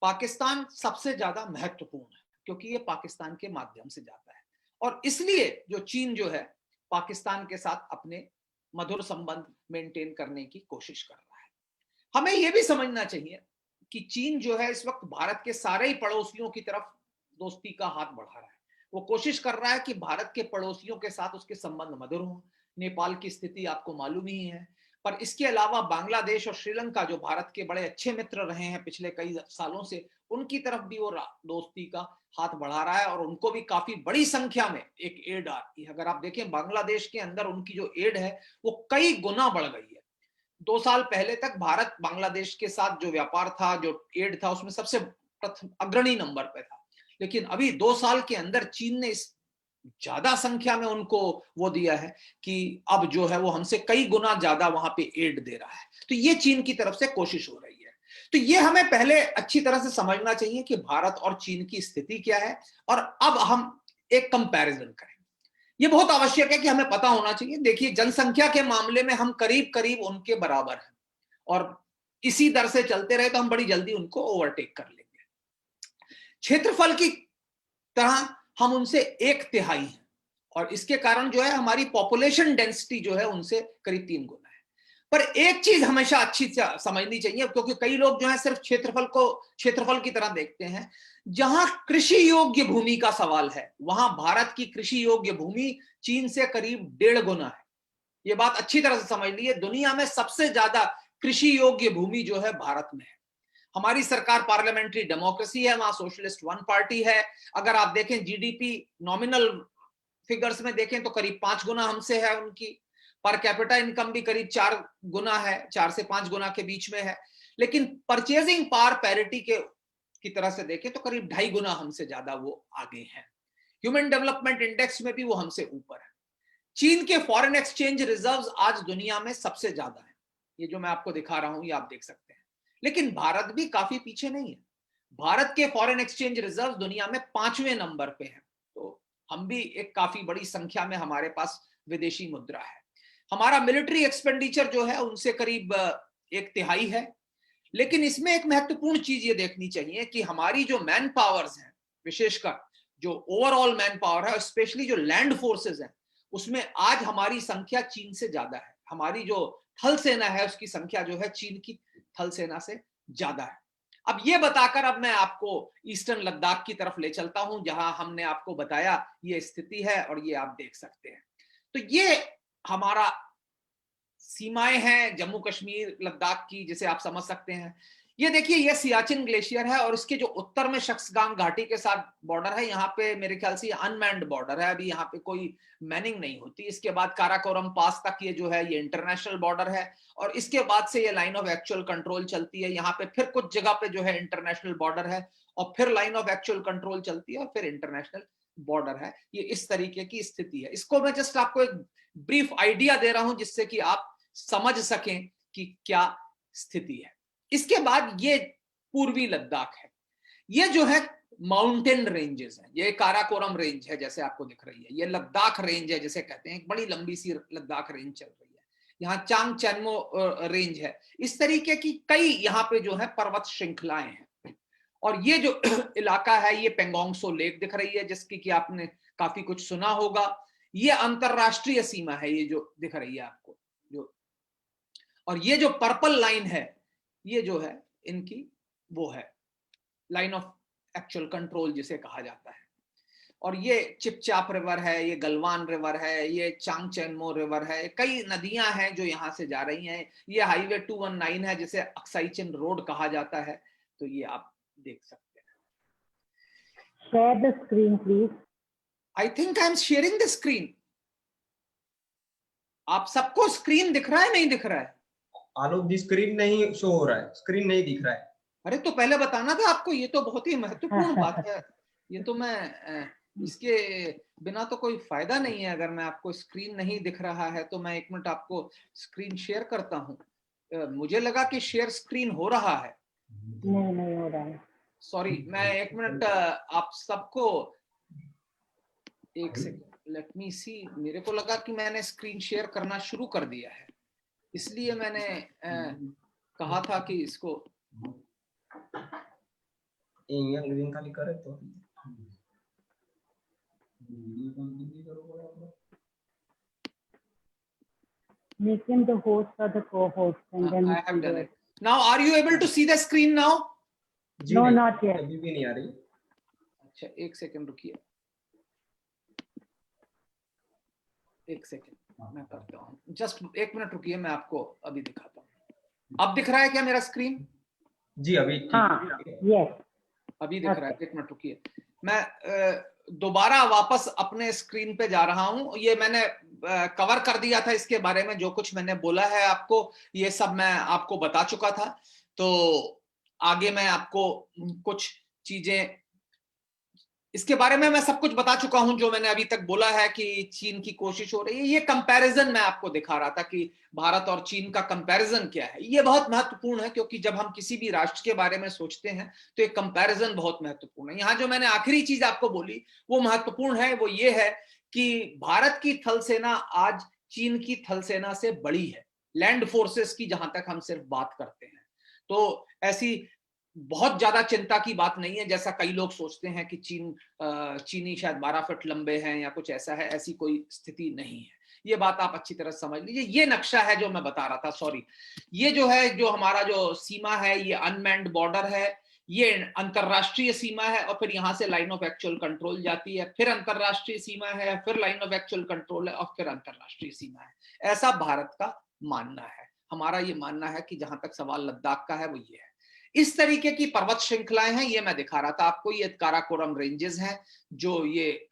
पाकिस्तान सबसे ज्यादा महत्वपूर्ण है, क्योंकि ये पाकिस्तान के माध्यम से जाता है। और इसलिए जो चीन जो है पाकिस्तान के साथ अपने मधुर संबंध मेंटेन करने की कोशिश कर रहा है। हमें यह भी समझना चाहिए कि चीन जो है इस वक्त भारत के सारे ही पड़ोसियों की तरफ दोस्ती का हाथ बढ़ा रहा है। वो कोशिश कर रहा है कि भारत के पड़ोसियों के साथ उसके संबंध मधुर हों। नेपाल की स्थिति आपको मालूम ही है, पर इसके अलावा बांग्लादेश और श्रीलंका जो भारत के बड़े अच्छे मित्र रहे हैं पिछले कई सालों से, उनकी तरफ भी वो दोस्ती का हाथ बढ़ा रहा है। और उनको भी काफी बड़ी संख्या में एक एड आ रही है। अगर आप देखें बांग्लादेश के अंदर उनकी जो एड है वो कई गुना बढ़ गई है। 2 साल पहले तक भारत बांग्लादेश के साथ जो व्यापार था, जो एड था, उसमें सबसे प्रथम अग्रणी नंबर पे था। लेकिन अभी 2 साल के अंदर चीन ने इस ज्यादा संख्या में उनको वो दिया है कि अब जो है वो हमसे कई गुना ज्यादा वहां पे एड दे रहा है। तो ये चीन की तरफ से कोशिश हो रही है। तो ये हमें पहले अच्छी तरह से समझना चाहिए कि भारत और चीन की स्थिति क्या है, और अब हम एक कंपैरिजन करें। ये बहुत आवश्यक है कि हमें पता होना चाहिए। देखिए, जनसंख्या के मामले में हम करीब करीब उनके बराबर हैं, और इसी दर से चलते रहे तो हम बड़ी जल्दी उनको ओवरटेक कर लेंगे। क्षेत्रफल की तरह हम उनसे 1/3 हैं, और इसके कारण जो है हमारी पॉपुलेशन डेंसिटी जो है उनसे करीब 3 गुना है। पर एक चीज हमेशा अच्छी समझनी चाहिए, क्योंकि कई लोग जो है सिर्फ क्षेत्रफल को क्षेत्रफल की तरह देखते हैं। जहां कृषि योग्य भूमि का सवाल है, वहां भारत की कृषि योग्य भूमि चीन से करीब 1.5 गुना है। यह बात अच्छी तरह से समझ लीजिए। दुनिया में सबसे ज्यादा कृषि योग्य भूमि जो है भारत में है। हमारी सरकार पार्लियामेंट्री डेमोक्रेसी है, वहां सोशलिस्ट वन पार्टी है। अगर आप देखें GDP नॉमिनल फिगर्स में देखें तो करीब 5 गुना हमसे है उनकी। पर कैपिटा इनकम भी करीब 4 गुना है, 4 से 5 गुना के बीच में है। लेकिन परचेजिंग पावर पैरिटी की तरह से देखें तो करीब 2.5 गुना हमसे ज्यादा वो आगे हैं। ह्यूमन डेवलपमेंट इंडेक्स में भी वो हमसे ऊपर है। चीन के फॉरेन एक्सचेंज रिजर्व्स आज दुनिया में सबसे ज्यादा है। ये जो मैं आपको दिखा रहा हूं ये आप देख सकते हैं। लेकिन भारत भी काफी पीछे नहीं है। भारत के फॉरेन एक्सचेंज रिजर्व दुनिया में 5वें नंबर पे हैं। तो हम भी एक काफी बड़ी संख्या में हमारे पास विदेशी मुद्रा है। हमारा मिलिट्री एक्सपेंडिचर जो है उनसे करीब 1/3 है। लेकिन इसमें एक महत्वपूर्ण चीज ये देखनी चाहिए कि हमारी जो मैन पावर्स हैं, विशेषकर जो ओवरऑल मैन पावर है, स्पेशली जो लैंड फोर्सेस हैं, उसमें आज हमारी संख्या चीन से ज्यादा है। हमारी जो थल सेना है उसकी संख्या जो है चीन की थल सेना से ज्यादा है। अब ये बताकर अब मैं आपको ईस्टर्न लद्दाख की तरफ ले चलता हूं, जहां हमने आपको बताया ये स्थिति है, और ये आप देख सकते हैं। तो ये हमारा सीमाएं हैं जम्मू कश्मीर लद्दाख की, जिसे आप समझ सकते हैं। ये देखिए, ये सियाचिन ग्लेशियर है, और इसके जो उत्तर में शख्सगान घाटी के साथ बॉर्डर है, यहाँ पे मेरे ख्याल से अनमैन्ड बॉर्डर है, अभी यहाँ पे कोई मैनिंग नहीं होती। इसके बाद काराकोरम पास तक ये जो है ये इंटरनेशनल बॉर्डर है, और इसके बाद से ये लाइन ऑफ एक्चुअल कंट्रोल चलती है। यहाँ पे फिर कुछ जगह पे जो है इंटरनेशनल बॉर्डर है, और फिर लाइन ऑफ एक्चुअल कंट्रोल चलती है, और फिर इंटरनेशनल बॉर्डर है। ये इस तरीके की स्थिति है। इसको मैं जस्ट आपको एक ब्रीफ आइडिया दे रहा हूं जिससे कि आप समझ सकें कि क्या स्थिति है। इसके बाद ये पूर्वी लद्दाख है। ये जो है माउंटेन रेंजेस हैं। ये काराकोरम रेंज है जैसे आपको दिख रही है। ये लद्दाख रेंज है जिसे कहते हैं, एक बड़ी लंबी सी लद्दाख रेंज चल रही है। यहाँ चांग चैनमो रेंज है। इस तरीके की कई यहाँ पे जो है पर्वत श्रृंखलाएं हैं। और ये जो इलाका है ये पेंगोंग सो लेक दिख रही है, जिसकी कि आपने काफी कुछ सुना होगा। ये अंतरराष्ट्रीय सीमा है, ये जो दिख रही है आपको जो, और ये जो पर्पल लाइन है ये जो है इनकी वो है लाइन ऑफ एक्चुअल कंट्रोल जिसे कहा जाता है। और ये चिपचाप रिवर है, ये गलवान रिवर है, ये चांगचेनमो रिवर है। कई नदियां हैं जो यहाँ से जा रही हैं। ये हाईवे 219 है जिसे अक्साईचिन रोड कहा जाता है। तो ये आप देख सकते हैं। Share the screen, please. I think I am sharing the screen. आप सबको स्क्रीन दिख रहा है, नहीं दिख रहा है? आलोक जी स्क्रीन नहीं शो हो रहा है, स्क्रीन नहीं दिख रहा है। अरे तो पहले बताना था आपको, ये तो बहुत ही महत्वपूर्ण बात है। ये तो मैं इसके बिना तो कोई फायदा नहीं है। अगर मैं आपको स्क्रीन नहीं दिख रहा है तो मैं 1 मिनट आपको स्क्रीन शेयर करता हूँ। मुझे लगा कि शेयर स्क्रीन हो रहा है। नहीं हो रहा है। सॉरी, मैं 1 मिनट आप सबको, एक सेकंड, लेट मी सी। मेरे को लगा कि मैंने स्क्रीन शेयर करना शुरू कर दिया है, इसलिए मैंने कहा था कि इसको लिंक खाली करे तो Make him the host or the co-host and then I have see done the- it. Now are you able to see the screen now? Ji No, नहीं, not yet. अभी भी नहीं आ रही। अच्छा, एक सेकंड रुकिए, एक सेकंड मैं करता हूँ, जस्ट 1 मिनट रुकिए, मैं आपको अभी दिखाता हूँ। अब दिख रहा है क्या मेरा स्क्रीन? जी अभी ठीक हाँ, है। yes. अभी दिख रहा है, 1 मिनट रुकिए। मैं दोबारा वापस अपने स्क्रीन पे जा रहा हूं। ये मैंने कवर कर दिया था, इसके बारे में जो कुछ मैंने बोला है आपको, ये सब मैं आपको बता चुका था। तो आगे मैं आपको कुछ चीजें, इसके बारे में मैं सब कुछ बता चुका हूं जो मैंने अभी तक बोला है कि चीन की कोशिश हो रही है। ये कंपैरिजन मैं आपको दिखा रहा था कि भारत और चीन का कंपैरिजन क्या है। ये बहुत महत्वपूर्ण है, क्योंकि जब हम किसी भी राष्ट्र के बारे में सोचते हैं तो एक कंपैरिजन बहुत महत्वपूर्ण है। यहाँ जो मैंने आखिरी चीज आपको बोली वो महत्वपूर्ण है, वो ये है कि भारत की थल सेना आज चीन की थल सेना से बड़ी है, लैंड फोर्सेस की जहां तक हम सिर्फ बात करते हैं। तो ऐसी बहुत ज्यादा चिंता की बात नहीं है, जैसा कई लोग सोचते हैं कि चीनी शायद 12 फीट लंबे हैं या कुछ ऐसा है। ऐसी कोई स्थिति नहीं है। ये बात आप अच्छी तरह समझ लीजिए। ये नक्शा है जो मैं बता रहा था, सॉरी, ये जो है, जो हमारा जो सीमा है, ये अनमैन्ड बॉर्डर है, ये अंतरराष्ट्रीय सीमा है, और फिर यहाँ से लाइन ऑफ एक्चुअल कंट्रोल जाती है, फिर अंतरराष्ट्रीय सीमा है, फिर लाइन ऑफ एक्चुअल कंट्रोल है, और फिर अंतरराष्ट्रीय सीमा है। ऐसा भारत का मानना है। हमारा ये मानना है कि जहां तक सवाल लद्दाख का है वो ये है। इस तरीके की पर्वत श्रृंखलाएं हैं, ये मैं दिखा रहा था आपको। ये काराकोरम रेंजेस हैं जो ये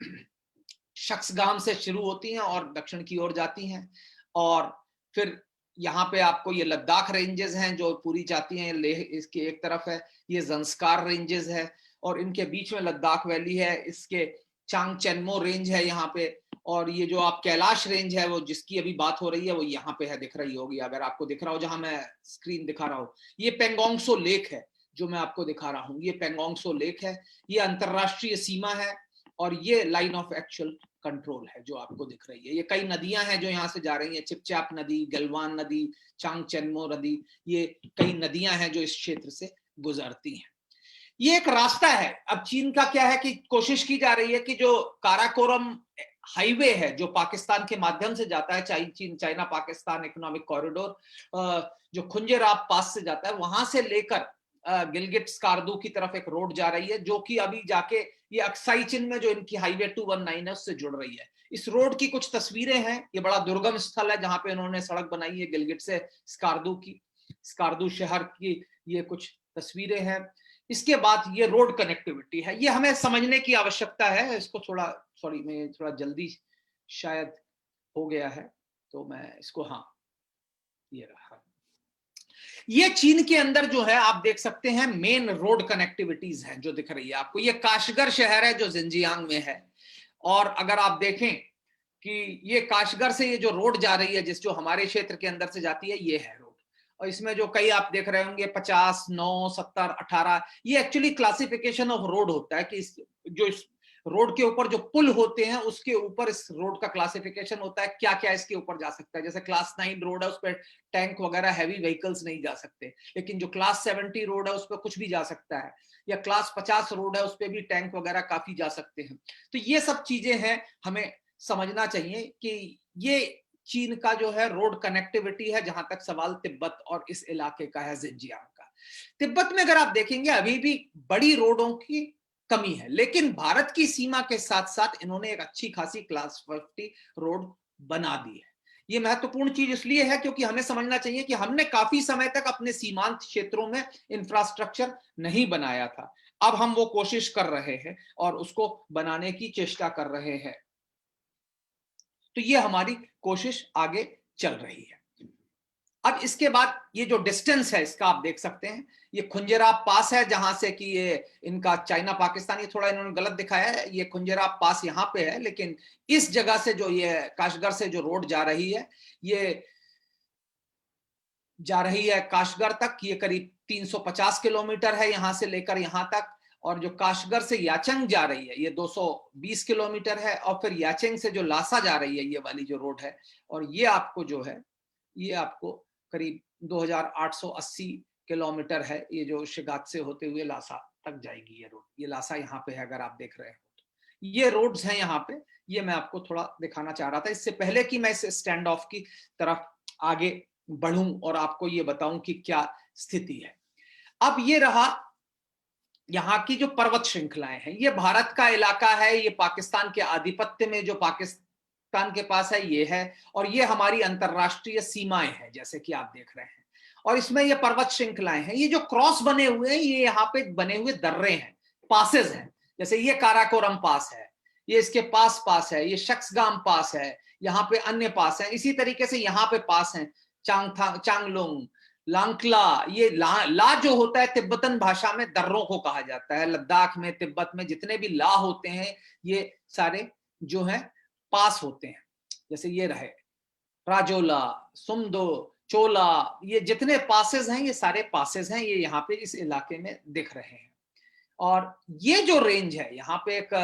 शख्सगाम से शुरू होती हैं और दक्षिण की ओर जाती हैं, और फिर यहाँ पे आपको ये लद्दाख रेंजेस हैं जो पूरी जाती हैं, लेह इसके एक तरफ है, ये जंस्कार रेंजेस है, और इनके बीच में लद्दाख वैली है, इसके चांगचेनमो रेंज है यहाँ पे, और ये जो आप कैलाश रेंज है वो जिसकी अभी बात हो रही है वो यहाँ पे है, दिख रही होगी अगर आपको दिख रहा हो जहां मैं स्क्रीन दिखा रहा हूँ। ये पेंगोंगसो लेक है जो मैं आपको दिखा रहा हूँ, ये पेंगोंगसो लेक है, ये अंतरराष्ट्रीय सीमा है, और ये लाइन ऑफ एक्चुअल कंट्रोल है जो आपको दिख रही है। ये कई नदियां हैं जो यहाँ से जा रही हैं, चिपचाप नदी, गलवान नदी, चांगचेनमो नदी, ये कई नदियां हैं जो इस क्षेत्र से गुजरती हैं। ये एक रास्ता है। अब चीन का क्या है कि कोशिश की जा रही है कि जो काराकोरम हाईवे है जो पाकिस्तान के माध्यम से जाता है, चीन चाइना पाकिस्तान इकोनॉमिक कॉरिडोर, जो खुंजेराब पास से जाता है, वहां से लेकर गिलगिट स्कार्दू की तरफ एक रोड जा रही है, जो कि अभी जाके ये अक्साई चिन में जो इनकी हाईवे 219 है उससे जुड़ रही है। इस रोड की कुछ तस्वीरें हैं। ये बड़ा दुर्गम स्थल है जहां पे इन्होंने सड़क बनाई है गिलगिट से स्कार्दू की, स्कार्दू शहर की ये कुछ तस्वीरें हैं। इसके बाद ये रोड कनेक्टिविटी है, ये हमें समझने की आवश्यकता है। इसको थोड़ा, सॉरी, मैं थोड़ा जल्दी शायद हो गया है तो मैं इसको, हाँ ये रहा। ये चीन के अंदर जो है आप देख सकते हैं मेन रोड कनेक्टिविटीज हैं जो दिख रही है आपको। ये काशगर शहर है जो जिंजियांग में है, और अगर आप देखें कि ये काशगर से ये जो रोड जा रही है जिस जो हमारे क्षेत्र के अंदर से जाती है, ये है रोड। और इसमें जो कई आप देख रहे होंगे 50, 9, 70, 18, ये एक्चुअली क्लासिफिकेशन ऑफ रोड होता है कि इस रोड के ऊपर जो पुल होते हैं उसके ऊपर इस रोड का क्लासिफिकेशन होता है, क्या क्या इसके ऊपर जा सकता है। जैसे क्लास 9 रोड है उस पर टैंक वगैरह हैवी व्हीकल्स नहीं जा सकते, लेकिन जो क्लास 70 रोड है उस पर कुछ भी जा सकता है, या क्लास 50 रोड है उस पर भी टैंक वगैरह काफी जा सकते हैं। तो ये सब चीजें हैं, हमें समझना चाहिए कि ये चीन का जो है रोड कनेक्टिविटी है। जहां तक सवाल तिब्बत और इस इलाके का है, जिंजियांग का, तिब्बत में अगर आप देखेंगे अभी भी बड़ी रोडों की कमी है, लेकिन भारत की सीमा के साथ साथ इन्होंने एक अच्छी खासी क्लास 50 रोड बना दी है। ये महत्वपूर्ण चीज इसलिए है क्योंकि हमें समझना चाहिए कि हमने काफी समय तक अपने सीमांत क्षेत्रों में इंफ्रास्ट्रक्चर नहीं बनाया था। अब हम वो कोशिश कर रहे हैं और उसको बनाने की चेष्टा कर रहे हैं। तो ये हमारी कोशिश आगे चल रही है। अब इसके बाद ये जो डिस्टेंस है इसका आप देख सकते हैं, ये खुंजेराब पास है जहां से कि ये इनका चाइना पाकिस्तान, ये थोड़ा इन्होंने गलत दिखाया है, ये खुंजेराब पास यहाँ पे है, लेकिन इस जगह से जो ये काशगर से जो रोड जा रही है, ये जा रही है काशगर तक, ये करीब 350 किलोमीटर है यहां से लेकर यहां तक। और जो काशगर से याचंग जा रही है ये 220 किलोमीटर है, और फिर याचंग से जो लासा जा रही है ये वाली जो रोड है, और ये आपको जो है ये आपको करीब 2880 किलोमीटर है, ये जो शिगात से होते हुए लासा तक जाएगी ये रोड। ये लासा यहाँ पे है अगर आप देख रहे हो तो, ये रोड्स हैं यहाँ पे। ये मैं आपको थोड़ा दिखाना चाह रहा था इससे पहले कि मैं इस स्टैंड ऑफ की तरफ आगे बढ़ूं और आपको ये बताऊं कि क्या स्थिति है। अब ये रहा यहाँ की जो पर्वत श्रृंखलाएं हैं, ये भारत का इलाका है, ये पाकिस्तान के आधिपत्य में जो पाकिस्तान के पास है ये है, और ये हमारी अंतरराष्ट्रीय सीमाएं हैं जैसे कि आप देख रहे हैं। और इसमें ये पर्वत श्रृंखलाएं हैं, ये जो क्रॉस बने हुए हैं ये यहाँ पे बने हुए दर्रे हैं, पासेस हैं, जैसे ये काराकोरम पास है, ये इसके पास है, ये शख्सगाम पास है, यहाँ पे अन्य पास है, इसी तरीके से यहाँ पे पास है चांगलोंग, लांकला। ये ला जो होता है तिब्बतन भाषा में दर्रों को कहा जाता है। लद्दाख में, तिब्बत में जितने भी ला होते हैं ये सारे जो है पास होते हैं, जैसे ये रहे राजोला, सुमदो, चोला, ये जितने पासेस हैं ये सारे पासेस हैं, ये यहाँ पे इस इलाके में दिख रहे हैं। और ये जो रेंज है यहाँ पे एक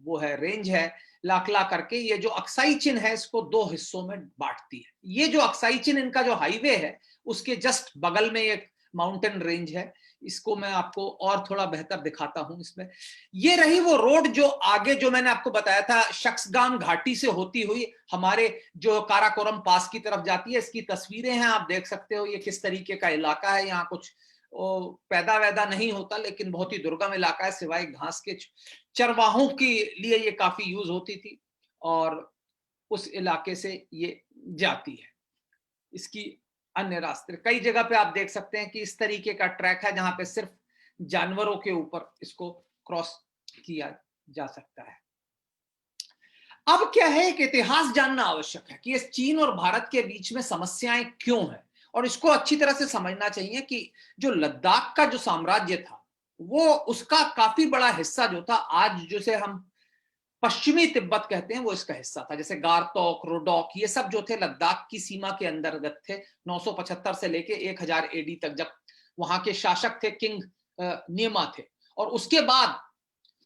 वो है रेंज है लाकला करके, ये जो अक्साई चिन है इसको दो हिस्सों में बांटती है। ये जो अक्साई चिन इनका जो हाईवे है उसके जस्ट बगल में एक माउंटेन रेंज है, इसको मैं आपको और थोड़ा बेहतर दिखाता हूं इसमें। ये रही वो रोड जो आगे जो मैंने आपको बताया था शख्सगाम घाटी से होती हुई हमारे जो काराकोरम पास की तरफ जाती है। इसकी तस्वीरें हैं, आप देख सकते हो ये किस तरीके का इलाका है। यहाँ कुछ पैदा वैदा नहीं होता, लेकिन बहुत ही दुर्गम इलाका है, सिवाय घास के चरवाहों के लिए ये काफी यूज होती थी, और उस इलाके से ये जाती है। इसकी अन्य रास्ते कई जगह पे आप देख सकते हैं कि इस तरीके का ट्रैक है जहां पे सिर्फ जानवरों के ऊपर इसको क्रॉस किया जा सकता है। अब क्या है, एक इतिहास जानना आवश्यक है कि इस चीन और भारत के बीच में समस्याएं क्यों हैं, और इसको अच्छी तरह से समझना चाहिए कि जो लद्दाख का जो साम्राज्य था वो उसका काफी बड़ा हिस्सा जो था आज जिसे हम पश्चिमी तिब्बत कहते हैं वो इसका हिस्सा था। जैसे गारतोक, रोडोक, ये सब जो थे लद्दाख की सीमा के अंतर्गत थे 975 से लेके 1000 एडी तक, जब वहां के शासक थे किंग नियमा थे। और उसके बाद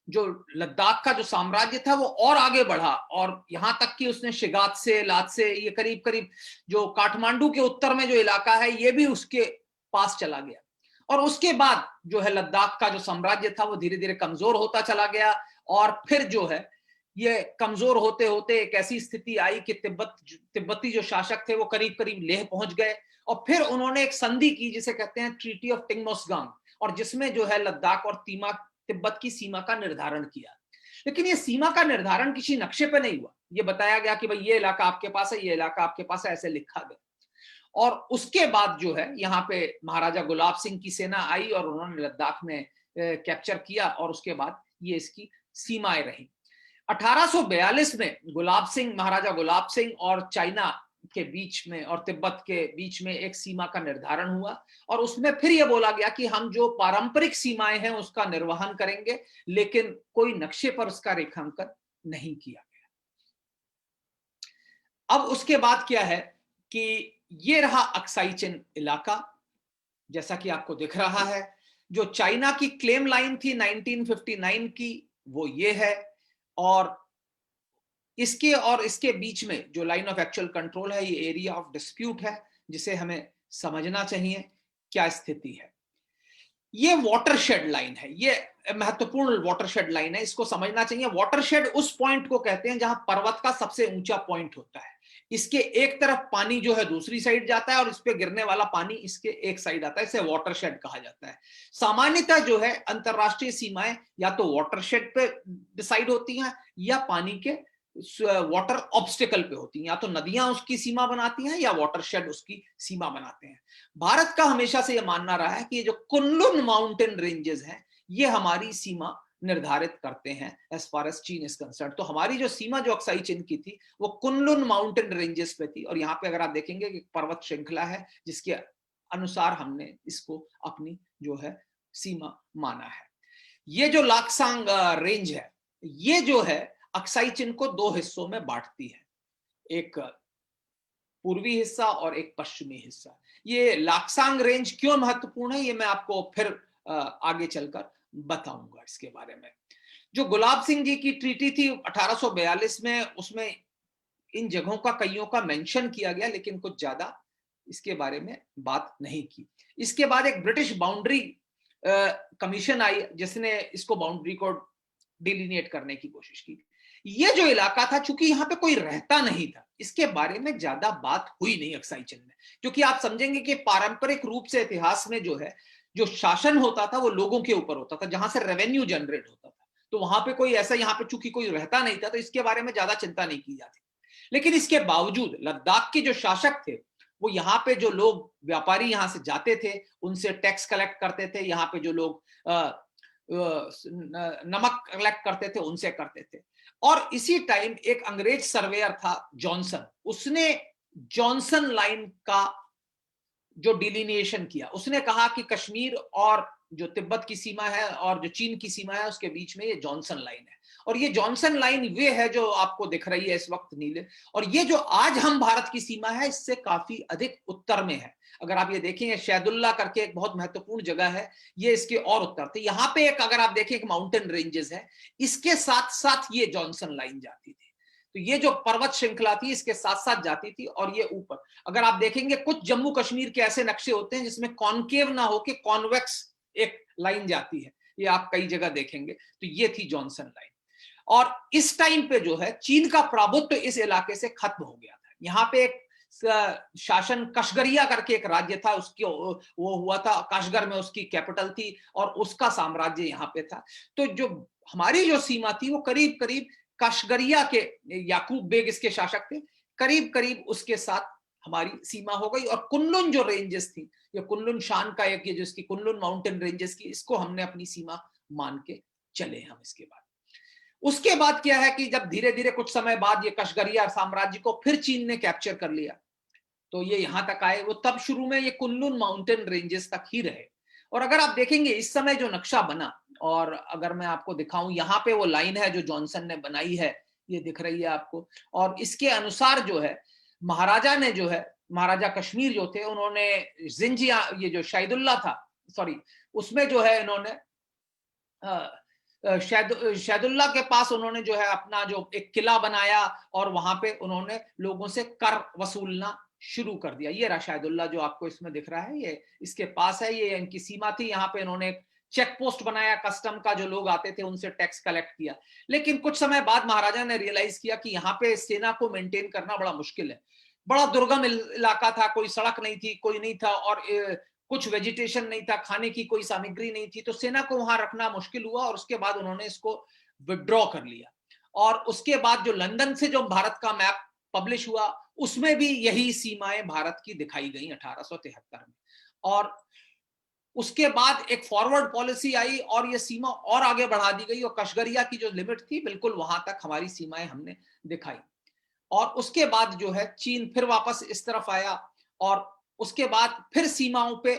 जो लद्दाख का जो साम्राज्य था वो और आगे बढ़ा, और यहां तक कि उसने शिगात से, लात से, ये करीब करीब जो काठमांडू के उत्तर में जो इलाका है ये भी उसके पास चला गया। और उसके बाद जो है लद्दाख का जो साम्राज्य था वो धीरे धीरे कमजोर होता चला गया, और फिर जो है ये कमजोर होते होते एक ऐसी स्थिति आई कि तिब्बती जो शासक थे वो करीब करीब लेह पहुंच गए, और फिर उन्होंने एक संधि की जिसे कहते हैं ट्रीटी ऑफ टिंगमोसगांग, और जिसमें जो है लद्दाख और तिब्बत की सीमा का निर्धारण किया। लेकिन ये सीमा का निर्धारण किसी नक्शे पे नहीं हुआ, ये बताया गया कि भाई ये इलाका आपके पास है, ये इलाका आपके पास है, ऐसे लिखा गया। और उसके बाद जो है यहाँ पे महाराजा गुलाब सिंह की सेना आई और उन्होंने लद्दाख में कैप्चर किया, और उसके बाद ये इसकी सीमाएं रही। 1842 में महाराजा गुलाब सिंह और चाइना के बीच में और तिब्बत के बीच में एक सीमा का निर्धारण हुआ, और उसमें फिर यह बोला गया कि हम जो पारंपरिक सीमाएं हैं उसका निर्वहन करेंगे, लेकिन कोई नक्शे पर उसका रेखांकन नहीं किया गया। अब उसके बाद क्या है कि ये रहा अक्साई चिन इलाका, जैसा कि आपको दिख रहा है। जो चाइना की क्लेम लाइन थी 1959 की वो ये है, और इसके बीच में जो लाइन ऑफ एक्चुअल कंट्रोल है ये एरिया ऑफ डिस्प्यूट है, जिसे हमें समझना चाहिए क्या स्थिति है। ये वाटरशेड लाइन है, ये महत्वपूर्ण वाटरशेड लाइन है, इसको समझना चाहिए। वाटरशेड उस पॉइंट को कहते हैं जहां पर्वत का सबसे ऊंचा पॉइंट होता है। इसके एक तरफ पानी जो है दूसरी साइड जाता है और इस पे गिरने वाला पानी इसके एक साइड आता है, इसे वाटरशेड कहा जाता है। सामान्यतः जो है अंतरराष्ट्रीय सीमाएं या तो वाटरशेड पे डिसाइड होती हैं या पानी के वाटर ऑब्स्टिकल पे होती हैं, या तो नदियां उसकी सीमा बनाती हैं या वाटरशेड उसकी सीमा बनाते हैं। भारत का हमेशा से यह मानना रहा है कि ये जो कुनलुन माउंटेन रेंजेस हैं ये हमारी सीमा निर्धारित करते हैं एज फार एज चीन इज कंसर्न। तो हमारी जो सीमा जो अक्साई चीन की थी वो कुनलुन माउंटेन रेंजेस पे थी, और यहाँ पे अगर आप देखेंगे कि पर्वत श्रृंखला है जिसके अनुसार हमने इसको अपनी जो है सीमा माना है। ये जो लाक्सांग रेंज है, ये जो है अक्साई चीन को दो हिस्सों में बांटती है, एक पूर्वी हिस्सा और एक पश्चिमी हिस्सा। ये लाक्सांग रेंज क्यों महत्वपूर्ण है, ये मैं आपको फिर आगे चलकर बताऊंगा इसके बारे में। जो गुलाब सिंह जी की ट्रीटी थी 1842 में, उसमें इन जगहों का कईयों का मेंशन किया गया, लेकिन कुछ ज्यादा इसके बारे में बात नहीं की। इसके बाद एक ब्रिटिश बाउंड्री कमीशन आई जिसने इसको बाउंड्री को डिलिनेट करने की कोशिश की। ये जो इलाका था, चूंकि यहाँ पे कोई रहता नहीं था, इसके बारे में ज्यादा बात हुई नहीं अक्साई चीन में, क्योंकि आप समझेंगे कि पारंपरिक रूप से इतिहास में जो है जो शासन होता था वो लोगों के ऊपर होता था, जहां से रेवेन्यू जनरेट होता था। तो वहां पे कोई ऐसा, यहाँ पे चूंकि कोई रहता नहीं था, तो इसके बारे में ज्यादा चिंता नहीं की जाती। लेकिन इसके बावजूद लद्दाख के जो शासक थे वो यहाँ पे जो लोग व्यापारी यहाँ से जाते थे उनसे टैक्स कलेक्ट करते थे, यहाँ पे जो लोग नमक कलेक्ट करते थे उनसे करते थे। और इसी टाइम एक अंग्रेज सर्वेयर था जॉनसन, उसने जॉनसन लाइन का जो डिलिनिएशन किया, उसने कहा कि कश्मीर और जो तिब्बत की सीमा है और जो चीन की सीमा है उसके बीच में ये जॉनसन लाइन है। और ये जॉनसन लाइन वे है जो आपको दिख रही है इस वक्त नीले, और ये जो आज हम भारत की सीमा है इससे काफी अधिक उत्तर में है। अगर आप ये देखेंगे शहदुल्ला करके एक बहुत महत्वपूर्ण जगह है, ये इसके और उत्तर थे। यहाँ पे एक अगर आप देखें एक माउंटेन रेंजेस है, इसके साथ साथ ये जॉनसन लाइन जाती थी। तो ये जो पर्वत श्रृंखला थी इसके साथ साथ जाती थी, और ये ऊपर अगर आप देखेंगे कुछ जम्मू कश्मीर के ऐसे नक्शे होते हैं जिसमें कॉनकेव ना होके कॉन्वेक्स एक लाइन जाती है, ये आप कई जगह देखेंगे। तो ये थी जॉनसन लाइन। और इस टाइम पे जो है चीन का प्रभुत्व इस इलाके से खत्म हो गया था। यहाँ पे एक शासन कशगरिया करके एक राज्य था, उसकी वो हुआ था, काशगर में उसकी कैपिटल थी और उसका साम्राज्य यहाँ पे था। तो जो हमारी जो सीमा थी वो करीब करीब काशगरिया के, याकूब बेग इसके शासक थे, करीब करीब उसके साथ हमारी सीमा हो गई। और कुनलुन जो रेंजेस थी, ये कुनलुन शान का एक, ये जो इसकी कुनलुन माउंटेन रेंजेस की, इसको हमने अपनी सीमा मान के चले हम। इसके बाद उसके बाद क्या है कि जब धीरे धीरे कुछ समय बाद ये कशगरिया साम्राज्य को फिर चीन ने कैप्चर कर लिया, तो ये यहां तक आए, वो तब शुरू में ये कुनलुन माउंटेन रेंजेस तक ही रहे। और अगर आप देखेंगे इस समय जो नक्शा बना, और अगर मैं आपको दिखाऊं, यहाँ पे वो लाइन है जो जॉनसन ने बनाई है, ये दिख रही है आपको। और इसके अनुसार जो है महाराजा ने जो है, महाराजा कश्मीर जो थे, उन्होंने जिंजिया, ये जो शहीदुल्ला था, सॉरी, उसमें जो है इन्होंने शहदुल्ला के पास उन्होंने जो है अपना जो एक किला बनाया और वहां पे उन्होंने लोगों से कर वसूलना शुरू कर दिया। ये रहा शहदुल्ला जो आपको इसमें दिख रहा है, ये इसके पास है, ये इनकी सीमा थी। यहाँ पे इन्होंने एक चेक पोस्ट बनाया कस्टम का, जो लोग आते थे उनसे टैक्स कलेक्ट किया। लेकिन कुछ समय बाद महाराजा ने रियलाइज किया कि यहाँ पे सेना को मेंटेन करना बड़ा मुश्किल है, बड़ा दुर्गम इलाका था, कोई सड़क नहीं थी, कोई नहीं था, और कुछ वेजिटेशन नहीं था, खाने की कोई सामग्री नहीं थी, तो सेना को वहां रखना मुश्किल हुआ। और उसके बाद उन्होंने इसको विड्रॉ कर लिया। और उसके बाद जो लंदन से जो भारत का मैप पब्लिश हुआ, उसमें भी यही सीमाएं भारत की दिखाई गई 1873 में। और उसके बाद एक फॉरवर्ड पॉलिसी आई और ये सीमा और आगे बढ़ा दी गई, और कशगरिया की जो लिमिट थी बिल्कुल वहां तक हमारी सीमाएं हमने दिखाई। और उसके बाद जो है चीन फिर वापस इस तरफ आया, और उसके बाद फिर सीमाओं पे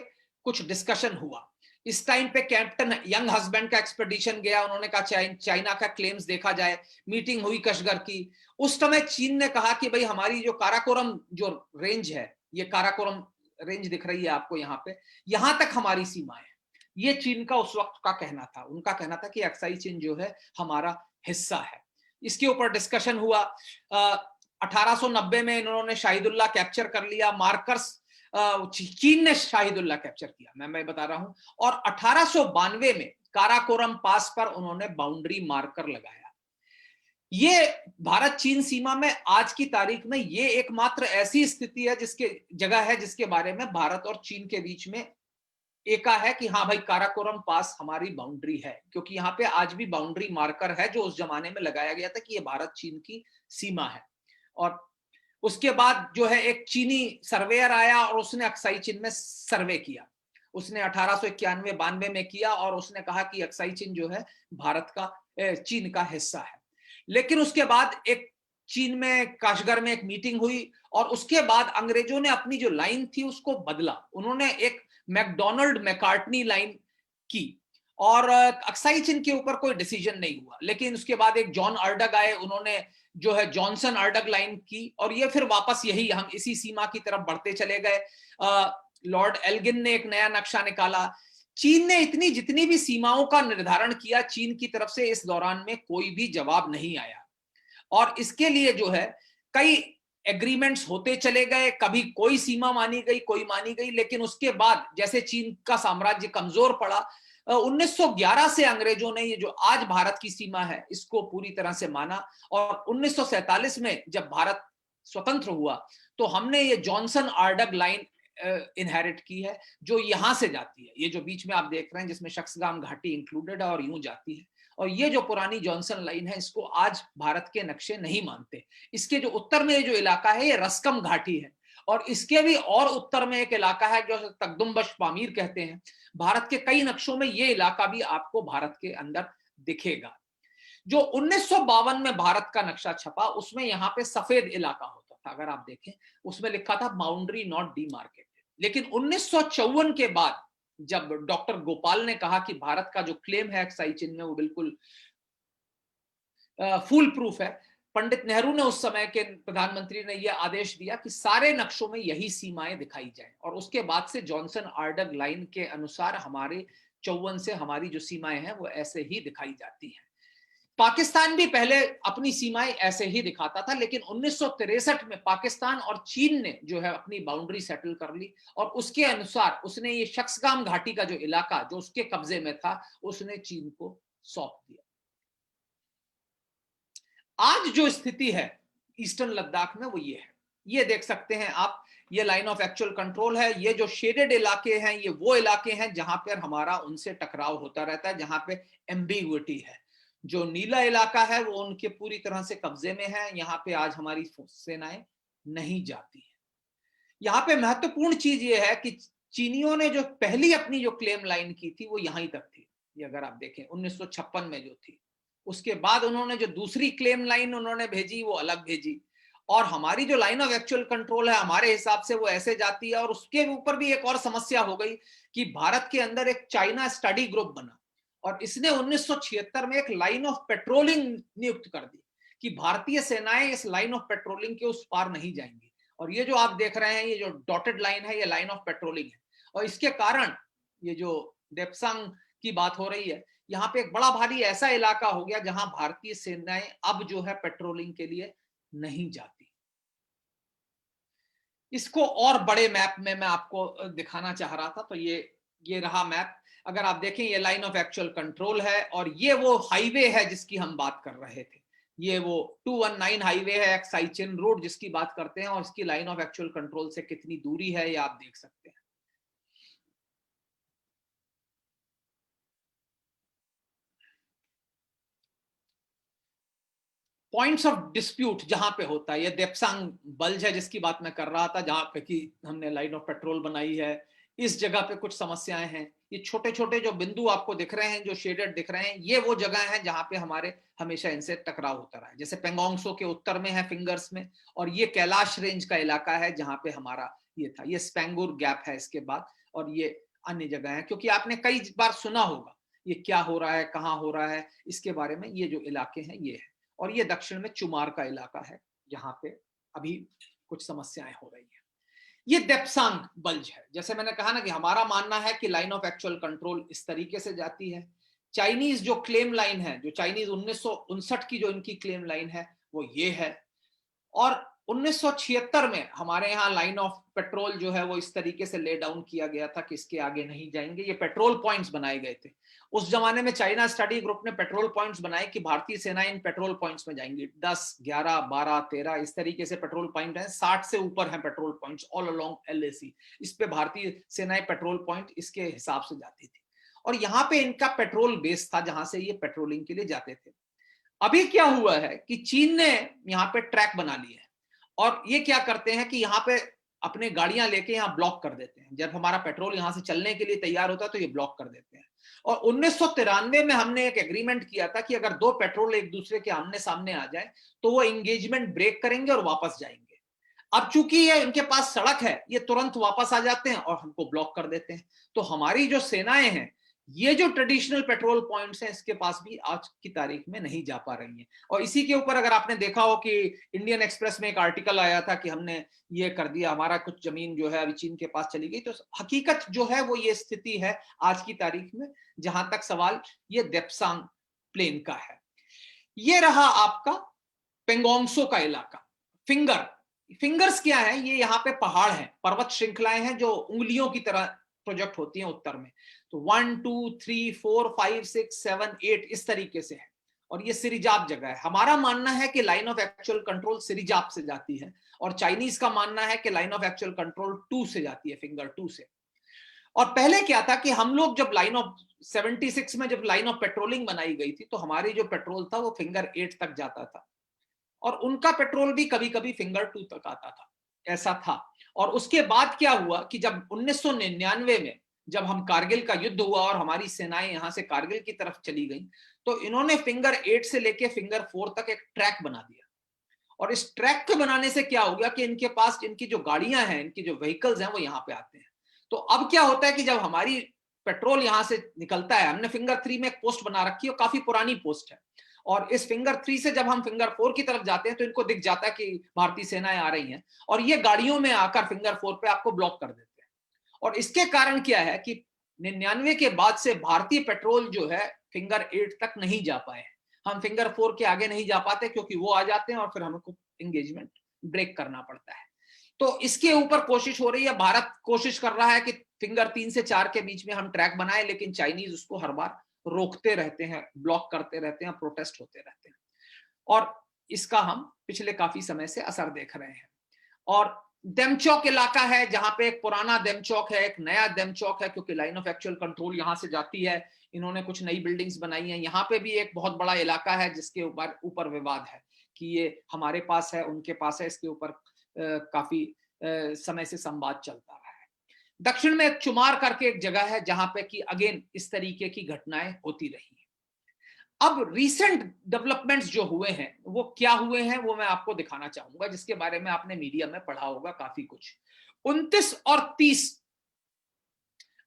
कुछ डिस्कशन हुआ। इस टाइम पे कैप्टन यंग हस्बैंड का एक्सपेडिशन गया, उन्होंने कहा चाइना का क्लेम्स देखा जाए, मीटिंग हुई कशगर की। उस समय चीन ने कहा कि भाई हमारी जो काराकोरम जो रेंज है, ये काराकोरम रेंज दिख रही है आपको यहाँ पे, यहां तक हमारी सीमा है। ये चीन का उस वक्त का कहना था। उनका कहना था कि अक्साई चीन जो है हमारा हिस्सा है। इसके ऊपर डिस्कशन हुआ। 1890 में इन्होंने शाहिदुल्ला कैप्चर कर लिया, मार्कर्स चीन ने शाहिदुल्ला कैप्चर किया, मैं बता रहा हूं। और 1892 में काराकोरम पास पर उन्होंने बाउंड्री मार्कर लगाया। ये भारत चीन सीमा में आज की तारीख में ये एकमात्र ऐसी स्थिति है, जिसके जगह है जिसके बारे में भारत और चीन के बीच में एका है कि हाँ भाई काराकोरम पास हमारी बाउंड्री है, क्योंकि यहाँ पे आज भी बाउंड्री मार्कर है जो उस जमाने में लगाया गया था कि ये भारत चीन की सीमा है। और उसके बाद जो है एक चीनी सर्वेयर आया और उसने अक्साई चीन में सर्वे किया। उसने 1891-92 में किया और उसने कहा कि अक्साई चीन जो है भारत का चीन का हिस्सा है। लेकिन उसके बाद एक चीन में काशगर में एक मीटिंग हुई और उसके बाद अंग्रेजों ने अपनी जो लाइन थी उसको बदला। उन्होंने एक मैकडोनाल्ड मैकार्टनी लाइन की और अक्साई चीन के ऊपर कोई डिसीजन नहीं हुआ। लेकिन उसके बाद एक जॉन अर्डग आए, उन्होंने जो है जॉनसन अर्डग लाइन की और ये फिर वापस यही हम इसी सीमा की तरफ बढ़ते चले गए। लॉर्ड एल्गिन ने एक नया नक्शा निकाला। चीन ने इतनी जितनी भी सीमाओं का निर्धारण किया, चीन की तरफ से इस दौरान में कोई भी जवाब नहीं आया और इसके लिए जो है कई एग्रीमेंट्स होते चले गए, कभी कोई सीमा मानी गई, कोई मानी गई। लेकिन उसके बाद जैसे चीन का साम्राज्य कमजोर पड़ा, 1911 से अंग्रेजों ने ये जो आज भारत की सीमा है इसको पूरी तरह से माना और 1947 में जब भारत स्वतंत्र हुआ तो हमने ये जॉनसन आर्डग लाइन इनहेरिट की है, जो यहां से जाती है, ये जो बीच में आप देख रहे हैं जिसमें शख्सगाम घाटी इंक्लूडेड है और यूं जाती है। और ये जो पुरानी जॉनसन लाइन है इसको आज भारत के नक्शे नहीं मानते। इसके जो उत्तर में जो इलाका है ये रस्कम घाटी है और इसके भी और उत्तर में एक इलाका है जो तकदुम्बश पामीर कहते हैं। भारत के कई नक्शों में ये इलाका भी आपको भारत के अंदर दिखेगा। जो 1952 में भारत का नक्शा छपा उसमें यहाँ पे सफेद इलाका होता था, अगर आप देखें उसमें लिखा था बाउंड्री नॉट डीमार्केटेड। लेकिन 1954 के बाद जब डॉक्टर गोपाल ने कहा कि भारत का जो क्लेम है अक्साई चीन में वो बिल्कुल फुल प्रूफ है, पंडित नेहरू ने उस समय के प्रधानमंत्री ने यह आदेश दिया कि सारे नक्शों में यही सीमाएं दिखाई जाएं और उसके बाद से जॉनसन आर्डग लाइन के अनुसार हमारे 54 से हमारी जो सीमाएं हैं वो ऐसे ही दिखाई जाती हैं। पाकिस्तान भी पहले अपनी सीमाएं ऐसे ही दिखाता था, लेकिन 1963 में पाकिस्तान और चीन ने जो है अपनी बाउंड्री सेटल कर ली और उसके अनुसार उसने ये शख्सगाम घाटी का जो इलाका जो उसके कब्जे में था उसने चीन को सौंप दिया। आज जो स्थिति है ईस्टर्न लद्दाख में वो ये है, ये देख सकते हैं आप, ये लाइन ऑफ एक्चुअल कंट्रोल है। ये जो शेडेड इलाके हैं ये वो इलाके हैं जहां पर हमारा उनसे टकराव होता रहता है, जहां पे एम्बिग्विटी है। जो नीला इलाका है वो उनके पूरी तरह से कब्जे में है, यहाँ पे आज हमारी सेनाएं नहीं जाती है। यहाँ पे महत्वपूर्ण चीज ये है कि चीनियों ने जो पहली अपनी जो क्लेम लाइन की थी वो यहीं तक थी, ये अगर आप देखें 1956 में जो थी। उसके बाद उन्होंने जो दूसरी क्लेम लाइन उन्होंने भेजी वो अलग भेजी और हमारी जो लाइन ऑफ एक्चुअल कंट्रोल है हमारे हिसाब से वो ऐसे जाती है। और उसके ऊपर भी एक और समस्या हो गई कि भारत के अंदर एक चाइना स्टडी ग्रुप बना और इसने 1976 में एक लाइन ऑफ पेट्रोलिंग नियुक्त कर दी कि भारतीय सेनाएं इस लाइन ऑफ पेट्रोलिंग के उस पार नहीं जाएंगी। और ये जो आप देख रहे हैं ये जो डॉटेड लाइन है ये लाइन ऑफ पेट्रोलिंग है और इसके कारण ये जो देप्सांग की बात हो रही है यहाँ पे एक बड़ा भारी ऐसा इलाका हो गया जहां भारतीय सेनाएं अब जो है पेट्रोलिंग के लिए नहीं जाती। इसको और बड़े मैप में मैं आपको दिखाना चाह रहा था, तो ये रहा मैप। अगर आप देखें ये लाइन ऑफ एक्चुअल कंट्रोल है और ये वो हाईवे है जिसकी हम बात कर रहे थे, ये वो 219 हाईवे है अक्साई चीन रोड जिसकी बात करते हैं और इसकी लाइन ऑफ एक्चुअल कंट्रोल से कितनी दूरी है ये आप देख सकते हैं। पॉइंट्स ऑफ डिस्प्यूट जहां पे होता है, ये देप्सांग बल्ज है जिसकी बात मैं कर रहा था जहां पे कि हमने लाइन ऑफ पेट्रोल बनाई है। इस जगह पे कुछ समस्याएं हैं। ये छोटे छोटे जो बिंदु आपको दिख रहे हैं जो शेडेड दिख रहे हैं ये वो जगह हैं जहां पे हमारे हमेशा इनसे टकराव होता रहा है। जैसे पेंगोंग त्सो के उत्तर में है फिंगर्स में और ये कैलाश रेंज का इलाका है जहां पे हमारा ये था। ये स्पेंगुर गैप है इसके बाद और ये अन्य जगह है, क्योंकि आपने कई बार सुना होगा ये क्या हो रहा है कहाँ हो रहा है इसके बारे में। ये जो इलाके हैं ये है और ये दक्षिण में चुमार का इलाका है जहां पे अभी कुछ समस्याएं हो रही हैं। ये देप्सांग बल्ज है। जैसे मैंने कहा ना कि हमारा मानना है कि लाइन ऑफ एक्चुअल कंट्रोल इस तरीके से जाती है। चाइनीज जो क्लेम लाइन है, जो चाइनीज 1959 की जो इनकी क्लेम लाइन है वो ये है और 1976 में हमारे यहाँ लाइन ऑफ पेट्रोल जो है वो इस तरीके से ले डाउन किया गया था कि इसके आगे नहीं जाएंगे। ये पेट्रोल पॉइंट्स बनाए गए थे। उस जमाने में चाइना स्टडी ग्रुप ने पेट्रोल पॉइंट्स बनाए कि भारतीय सेनाएं इन पेट्रोल पॉइंट्स में जाएंगी। 10, 11, 12, 13 इस तरीके से पेट्रोल पॉइंट हैं। 60 से ऊपर हैं petrol points all along LAC। इस पे भारतीय सेनाएं पेट्रोल पॉइंट इसके हिसाब से जाती थी और यहाँ पे इनका पेट्रोल बेस था जहां से ये पेट्रोलिंग के लिए जाते थे। अभी क्या हुआ है कि चीन ने यहाँ पे ट्रैक बना लिए हैं और ये क्या करते हैं कि यहाँ पे अपने गाड़ियां लेके यहाँ ब्लॉक कर देते हैं। जब हमारा पेट्रोल यहाँ से चलने के लिए तैयार होता है तो ये ब्लॉक कर देते हैं। और 1993 में हमने एक एग्रीमेंट किया था कि अगर दो पेट्रोल एक दूसरे के आमने सामने आ जाए तो वो एंगेजमेंट ब्रेक करेंगे और वापस जाएंगे। अब चूंकि ये इनके पास सड़क है, ये तुरंत वापस आ जाते हैं और हमको ब्लॉक कर देते हैं। तो हमारी जो सेनाएं हैं, ये जो ट्रेडिशनल पेट्रोल पॉइंट्स हैं, इसके पास भी आज की तारीख में नहीं जा पा रही हैं। और इसी के ऊपर अगर आपने देखा हो कि इंडियन एक्सप्रेस में एक आर्टिकल आया था कि हमने ये कर दिया, हमारा कुछ जमीन जो है अभी चीन के पास चली गई। तो हकीकत जो है वो ये स्थिति है आज की तारीख में, जहां तक सवाल ये देप्सांग प्लेन का है। ये रहा आपका पेंगोंगसो का इलाका। फिंगर्स क्या है? ये यहाँ पे पहाड़ हैं, पर्वत श्रृंखलाएं हैं जो उंगलियों की तरह प्रोजेक्ट होती हैं उत्तर में। तो 1 2 3 4 5 6 7 8 इस तरीके से है। और ये सिरिजाप जगह है। हमारा मानना है कि लाइन ऑफ एक्चुअल कंट्रोल सिरिजाप से जाती है, और चाइनीज का मानना है कि लाइन ऑफ एक्चुअल कंट्रोल 2 से जाती है, फिंगर 2 से। और पहले क्या था कि हम लोग जब लाइन ऑफ 76 में जब लाइन ऑफ पेट्रोलिंग बनाई गई थी, तो हमारी जो पेट्रोल था वो फिंगर 8 तक जाता था, और उनका पेट्रोल भी कभी कभी फिंगर 2 तक आता था, ऐसा था। और उसके बाद क्या हुआ कि जब 1999 में जब हम कारगिल का युद्ध हुआ और हमारी सेनाएं यहां से कारगिल की तरफ चली गई, तो इन्होंने फिंगर 8 से लेके फिंगर 4 तक एक ट्रैक बना दिया। और इस ट्रैक के बनाने से क्या हो गया कि इनके पास इनकी जो गाड़ियां हैं, इनकी जो व्हीकल्स हैं, वो यहाँ पे आते हैं। तो अब क्या होता है कि जब हमारी पेट्रोल यहां से निकलता है, हमने फिंगर 3 में एक पोस्ट बना रखी है, काफी पुरानी पोस्ट है, और इस फिंगर 3 से जब हम फिंगर 4 की तरफ जाते हैं तो इनको दिख जाता है कि भारतीय सेनाएं आ रही हैं, और ये गाड़ियों में आकर फिंगर 4 पे आपको ब्लॉक कर देते हैं। और इसके कारण क्या है कि 99 के बाद से भारतीय पेट्रोल जो है फिंगर 8 तक नहीं जा पाए। हम फिंगर 4 के आगे नहीं जा पाते क्योंकि वो आ जाते हैं और फिर हमको एंगेजमेंट ब्रेक करना पड़ता है। तो इसके ऊपर कोशिश हो रही है, भारत कोशिश कर रहा है कि फिंगर 3 से 4 के बीच में हम ट्रैक बनाए, लेकिन चाइनीज उसको हर बार रोकते रहते हैं, ब्लॉक करते रहते हैं, प्रोटेस्ट होते रहते हैं। और इसका हम पिछले काफी समय से असर देख रहे हैं। और देमचौक इलाका है, जहां पे एक पुराना देमचौक है, एक नया देमचौक है, क्योंकि लाइन ऑफ एक्चुअल कंट्रोल यहां से जाती है। इन्होंने कुछ नई बिल्डिंग्स बनाई हैं। यहाँ पे भी एक बहुत बड़ा इलाका है जिसके ऊपर विवाद है कि ये हमारे पास है, उनके पास है। इसके ऊपर काफी समय से संवाद चलता रहा है। दक्षिण में एक चुमार करके एक जगह है जहां पे कि अगेन इस तरीके की घटनाएं होती रही। अब रीसेंट डेवलपमेंट्स जो हुए हैं वो क्या हुए हैं वो मैं आपको दिखाना चाहूंगा, जिसके बारे में आपने मीडिया में पढ़ा होगा काफी कुछ। 29 और 30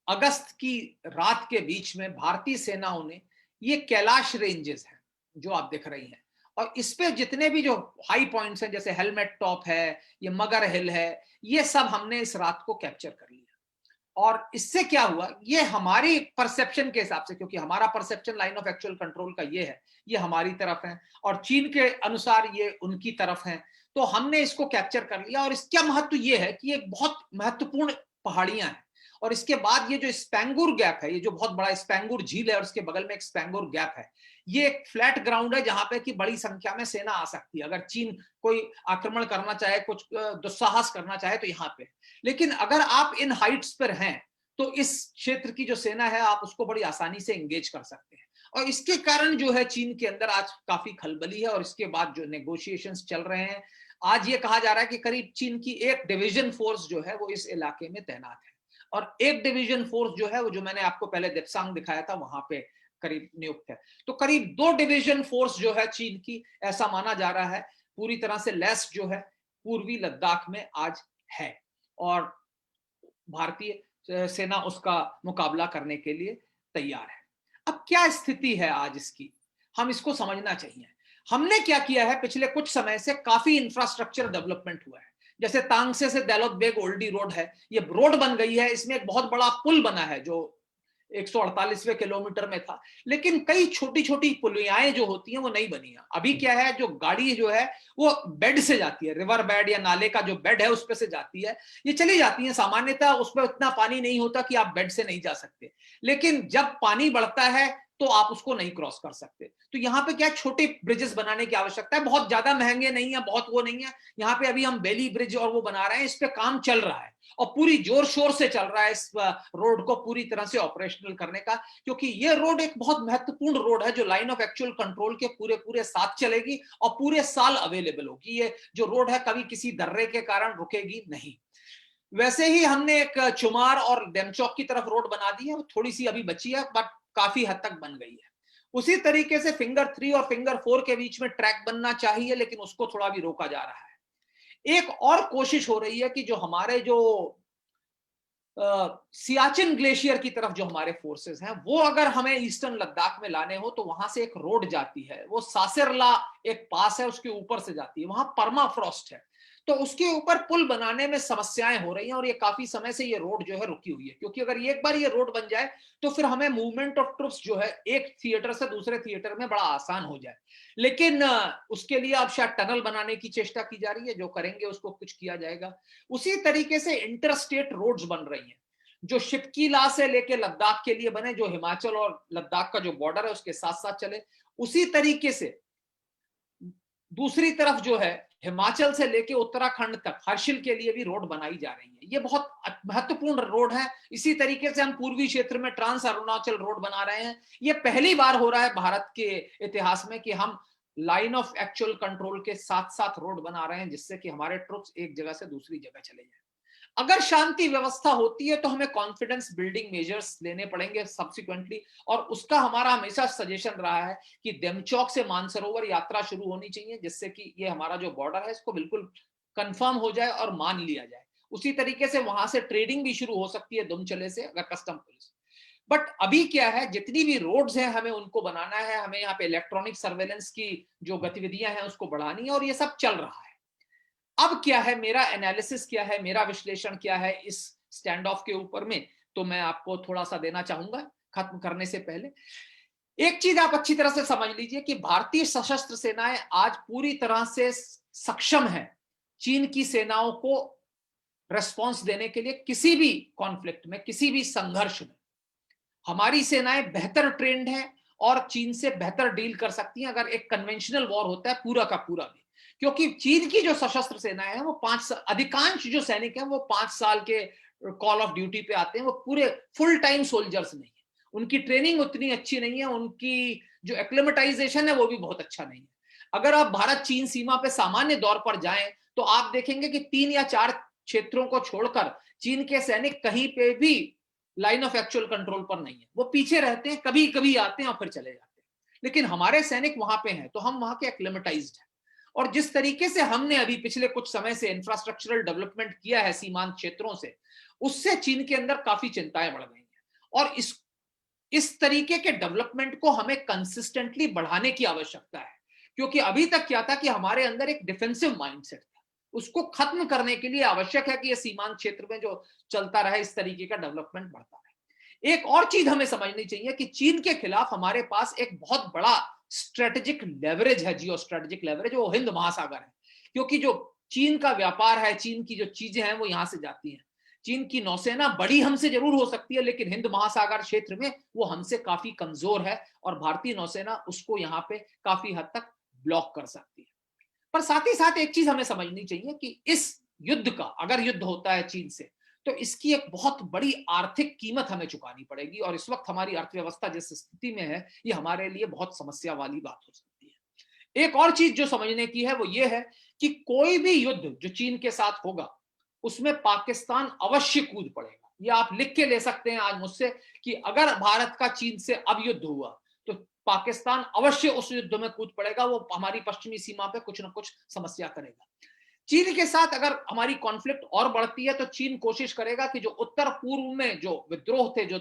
अगस्त की रात के बीच में भारतीय सेनाओं ने, ये कैलाश रेंजेस हैं जो आप देख रही हैं, और इस पे जितने भी जो हाई पॉइंट्स हैं, जैसे हेलमेट टॉप है, ये मगर हिल है, ये सब हमने इस रात को कैप्चर कर लिया। और इससे क्या हुआ, ये हमारी परसेप्शन के हिसाब से, क्योंकि हमारा perception line of actual control का ये है, ये हमारी तरफ है, और चीन के अनुसार ये उनकी तरफ है, तो हमने इसको कैप्चर कर लिया। और इसका महत्व ये है कि ये बहुत महत्वपूर्ण पहाड़ियां हैं। और इसके बाद ये जो स्पैंगुर गैप है, ये जो बहुत बड़ा स्पैंगुर झील है और उसके बगल में एक स्पैंगुर गैप है, ये एक फ्लैट ग्राउंड है जहां पे कि बड़ी संख्या में सेना आ सकती है। अगर चीन कोई आक्रमण करना चाहे, कुछ दुस्साहस करना चाहे, तो यहाँ पे। लेकिन अगर आप इन हाइट्स पर हैं तो इस क्षेत्र की जो सेना है आप उसको बड़ी आसानी से एंगेज कर सकते हैं। और इसके कारण जो है चीन के अंदर आज काफी खलबली है। और इसके बाद जो नेगोशिएशंस चल रहे हैं, आज ये कहा जा रहा है कि करीब चीन की एक डिवीजन फोर्स जो है वो इस इलाके में तैनात है, और एक डिवीजन फोर्स जो है वो, जो मैंने आपको पहले देप्सांग दिखाया था, वहां पे करीब नियुक्त है। तो करीब 2 डिवीजन फोर्स जो है चीन की, ऐसा माना जा रहा है, पूरी तरह से लेस जो है पूर्वी लद्दाख में आज है, और भारतीय सेना उसका मुकाबला करने के लिए तैयार है। अब क्या स्थिति है आज इसकी, हम इसको समझना चाहिए। हमने क्या किया है, पिछले कुछ समय से काफी इंफ्रास्ट्रक्चर डेवलपमेंट हुआ है। जैसे तांगसे से दौलत बेग ओल्डी रोड है, ये रोड बन गई है, इसमें एक बहुत बड़ा पुल बना है जो 148वें किलोमीटर में था, लेकिन कई छोटी छोटी पुलियाएं जो होती हैं वो नहीं बनी है। अभी क्या है, जो गाड़ी जो है वो बेड से जाती है, रिवर बेड या नाले का जो बेड है उस पे से जाती है, ये चली जाती है। सामान्यतः उसमें उतना पानी नहीं होता कि आप बेड से नहीं जा सकते, लेकिन जब पानी बढ़ता है तो आप उसको नहीं क्रॉस कर सकते। तो यहाँ पे क्या, छोटे ब्रिजेस बनाने की आवश्यकता है, बहुत ज्यादा महंगे नहीं है, बहुत वो नहीं है। यहाँ पे अभी हम बेली ब्रिज और वो बना रहे हैं, इस पे काम चल रहा है और पूरी जोर शोर से चल रहा है इस रोड को पूरी तरह से ऑपरेशनल करने का, क्योंकि ये रोड एक बहुत महत्वपूर्ण रोड है जो लाइन ऑफ एक्चुअल कंट्रोल के पूरे साथ चलेगी और पूरे साल अवेलेबल होगी। ये जो रोड है कभी किसी दर्रे के कारण रुकेगी नहीं। वैसे ही हमने एक चुमार और डेमचौक की तरफ रोड बना दी है, वो थोड़ी सी अभी बची है बट काफी हद तक बन गई है। उसी तरीके से फिंगर 3 और फिंगर 4 के बीच में ट्रैक बनना चाहिए, लेकिन उसको थोड़ा भी रोका जा रहा है। एक और कोशिश हो रही है कि जो हमारे जो सियाचिन ग्लेशियर की तरफ जो हमारे फोर्सेस हैं, वो अगर हमें ईस्टर्न लद्दाख में लाने हो तो वहां से एक रोड जाती है, वो सासिरला एक पास है, उसके ऊपर से जाती है, वहां परमाफ्रॉस्ट है, तो उसके ऊपर पुल बनाने में समस्याएं हो रही हैं और ये काफी समय से ये रोड जो है रुकी हुई है, क्योंकि अगर एक बार ये रोड बन जाए तो फिर हमें मूवमेंट ऑफ ट्रुप्स जो है एक थिएटर से दूसरे थिएटर में बड़ा आसान हो जाए। लेकिन उसके लिए अब शायद टनल बनाने की चेष्टा की जा रही है, जो करेंगे उसको कुछ किया जाएगा। उसी तरीके से इंटरस्टेट रोड्स बन रही हैं, जो शिपकीला से लेके लद्दाख के लिए बने, जो हिमाचल और लद्दाख का जो बॉर्डर है उसके साथ साथ चले। उसी तरीके से दूसरी तरफ जो है हिमाचल से लेके उत्तराखंड तक हर्षिल के लिए भी रोड बनाई जा रही है, ये बहुत महत्वपूर्ण रोड है। इसी तरीके से हम पूर्वी क्षेत्र में ट्रांस अरुणाचल रोड बना रहे हैं। ये पहली बार हो रहा है भारत के इतिहास में कि हम लाइन ऑफ एक्चुअल कंट्रोल के साथ साथ रोड बना रहे हैं, जिससे कि हमारे ट्रुप्स एक जगह से दूसरी जगह चले जाए। अगर शांति व्यवस्था होती है तो हमें कॉन्फिडेंस बिल्डिंग मेजर्स लेने पड़ेंगे सब्सिक्वेंटली, और उसका हमारा हमेशा सजेशन रहा है कि डेमचौक से मानसरोवर यात्रा शुरू होनी चाहिए, जिससे कि ये हमारा जो बॉर्डर है इसको बिल्कुल कंफर्म हो जाए और मान लिया जाए। उसी तरीके से वहां से ट्रेडिंग भी शुरू हो सकती है दुमचले से, अगर कस्टम पुलिस। बट अभी क्या है, जितनी भी रोड्स हैं हमें उनको बनाना है, हमें यहाँ पे इलेक्ट्रॉनिक सर्वेलेंस की जो गतिविधियां हैं उसको बढ़ानी है, और ये सब चल रहा है। अब क्या है, मेरा एनालिसिस क्या है, मेरा विश्लेषण क्या है इस स्टैंड ऑफ के ऊपर में, तो मैं आपको थोड़ा सा देना चाहूंगा खत्म करने से पहले। एक चीज आप अच्छी तरह से समझ लीजिए कि भारतीय सशस्त्र सेनाएं आज पूरी तरह से सक्षम है चीन की सेनाओं को रेस्पॉन्स देने के लिए। किसी भी कॉन्फ्लिक्ट में, किसी भी संघर्ष में हमारी सेनाएं बेहतर ट्रेंड हैं और चीन से बेहतर डील कर सकती हैं, अगर एक कन्वेंशनल वॉर होता है पूरा का पूरा भी। क्योंकि चीन की जो सशस्त्र सेनाएं हैं वो अधिकांश जो सैनिक हैं वो 5 साल के कॉल ऑफ ड्यूटी पे आते हैं, वो पूरे फुल टाइम सोल्जर्स नहीं है, उनकी ट्रेनिंग उतनी अच्छी नहीं है, उनकी जो एक्लेमेटाइजेशन है वो भी बहुत अच्छा नहीं है। अगर आप भारत चीन सीमा पे सामान्य दौर पर जाएं तो आप देखेंगे कि 3 या 4 क्षेत्रों को छोड़कर चीन के सैनिक कहीं पे भी लाइन ऑफ एक्चुअल कंट्रोल पर नहीं है, वो पीछे रहते हैं, कभी कभी आते हैं और फिर चले जाते हैं। लेकिन हमारे सैनिक वहां पे हैं तो हम वहां के एक्लेमेटाइज्ड हैं। और जिस तरीके से हमने अभी पिछले कुछ समय से इंफ्रास्ट्रक्चरल डेवलपमेंट किया है सीमांत क्षेत्रों से, उससे चीन के अंदर काफी चिंताएं बढ़ गई हैं। और इस तरीके के डेवलपमेंट को हमें कंसिस्टेंटली बढ़ाने की आवश्यकता है, क्योंकि अभी तक क्या था कि हमारे अंदर एक डिफेंसिव माइंडसेट था, उसको खत्म करने के लिए आवश्यक है कि ये सीमांत क्षेत्र में जो चलता रहे इस तरीके का डेवलपमेंट बढ़ता रहे। एक और चीज हमें समझनी चाहिए कि चीन के खिलाफ हमारे पास एक बहुत बड़ा स्ट्रेटेजिक लेवरेज है, जियो स्ट्रेटेजिक लेवरेज, वो हिंद महासागर है। क्योंकि जो चीन का व्यापार है, चीन की जो चीजें हैं वो यहां से जाती हैं। चीन की नौसेना बड़ी हमसे जरूर हो सकती है, लेकिन हिंद महासागर क्षेत्र में वो हमसे काफी कमजोर है, और भारतीय नौसेना उसको यहाँ पे काफी हद तक ब्लॉक कर सकती है। पर साथ ही साथ एक चीज हमें समझनी चाहिए कि इस युद्ध का, अगर युद्ध होता है चीन से, तो इसकी एक बहुत बड़ी आर्थिक कीमत हमें चुकानी पड़ेगी, और इस वक्त हमारी अर्थव्यवस्था जिस स्थिति में है ये हमारे लिए बहुत समस्या वाली बात हो सकती है। एक और चीज जो समझने की है वो ये है कि कोई भी युद्ध जो चीन के साथ होगा उसमें पाकिस्तान अवश्य कूद पड़ेगा। ये आप लिख के ले सकते हैं आज मुझसे कि अगर भारत का चीन से अब युद्ध हुआ तो पाकिस्तान अवश्य उस युद्ध में कूद पड़ेगा, वो हमारी पश्चिमी सीमा पे कुछ ना कुछ समस्या करेगा। चीन के साथ अगर हमारी कॉन्फ्लिक्ट और बढ़ती है तो चीन कोशिश करेगा कि जो उत्तर पूर्व में जो विद्रोह थे, जो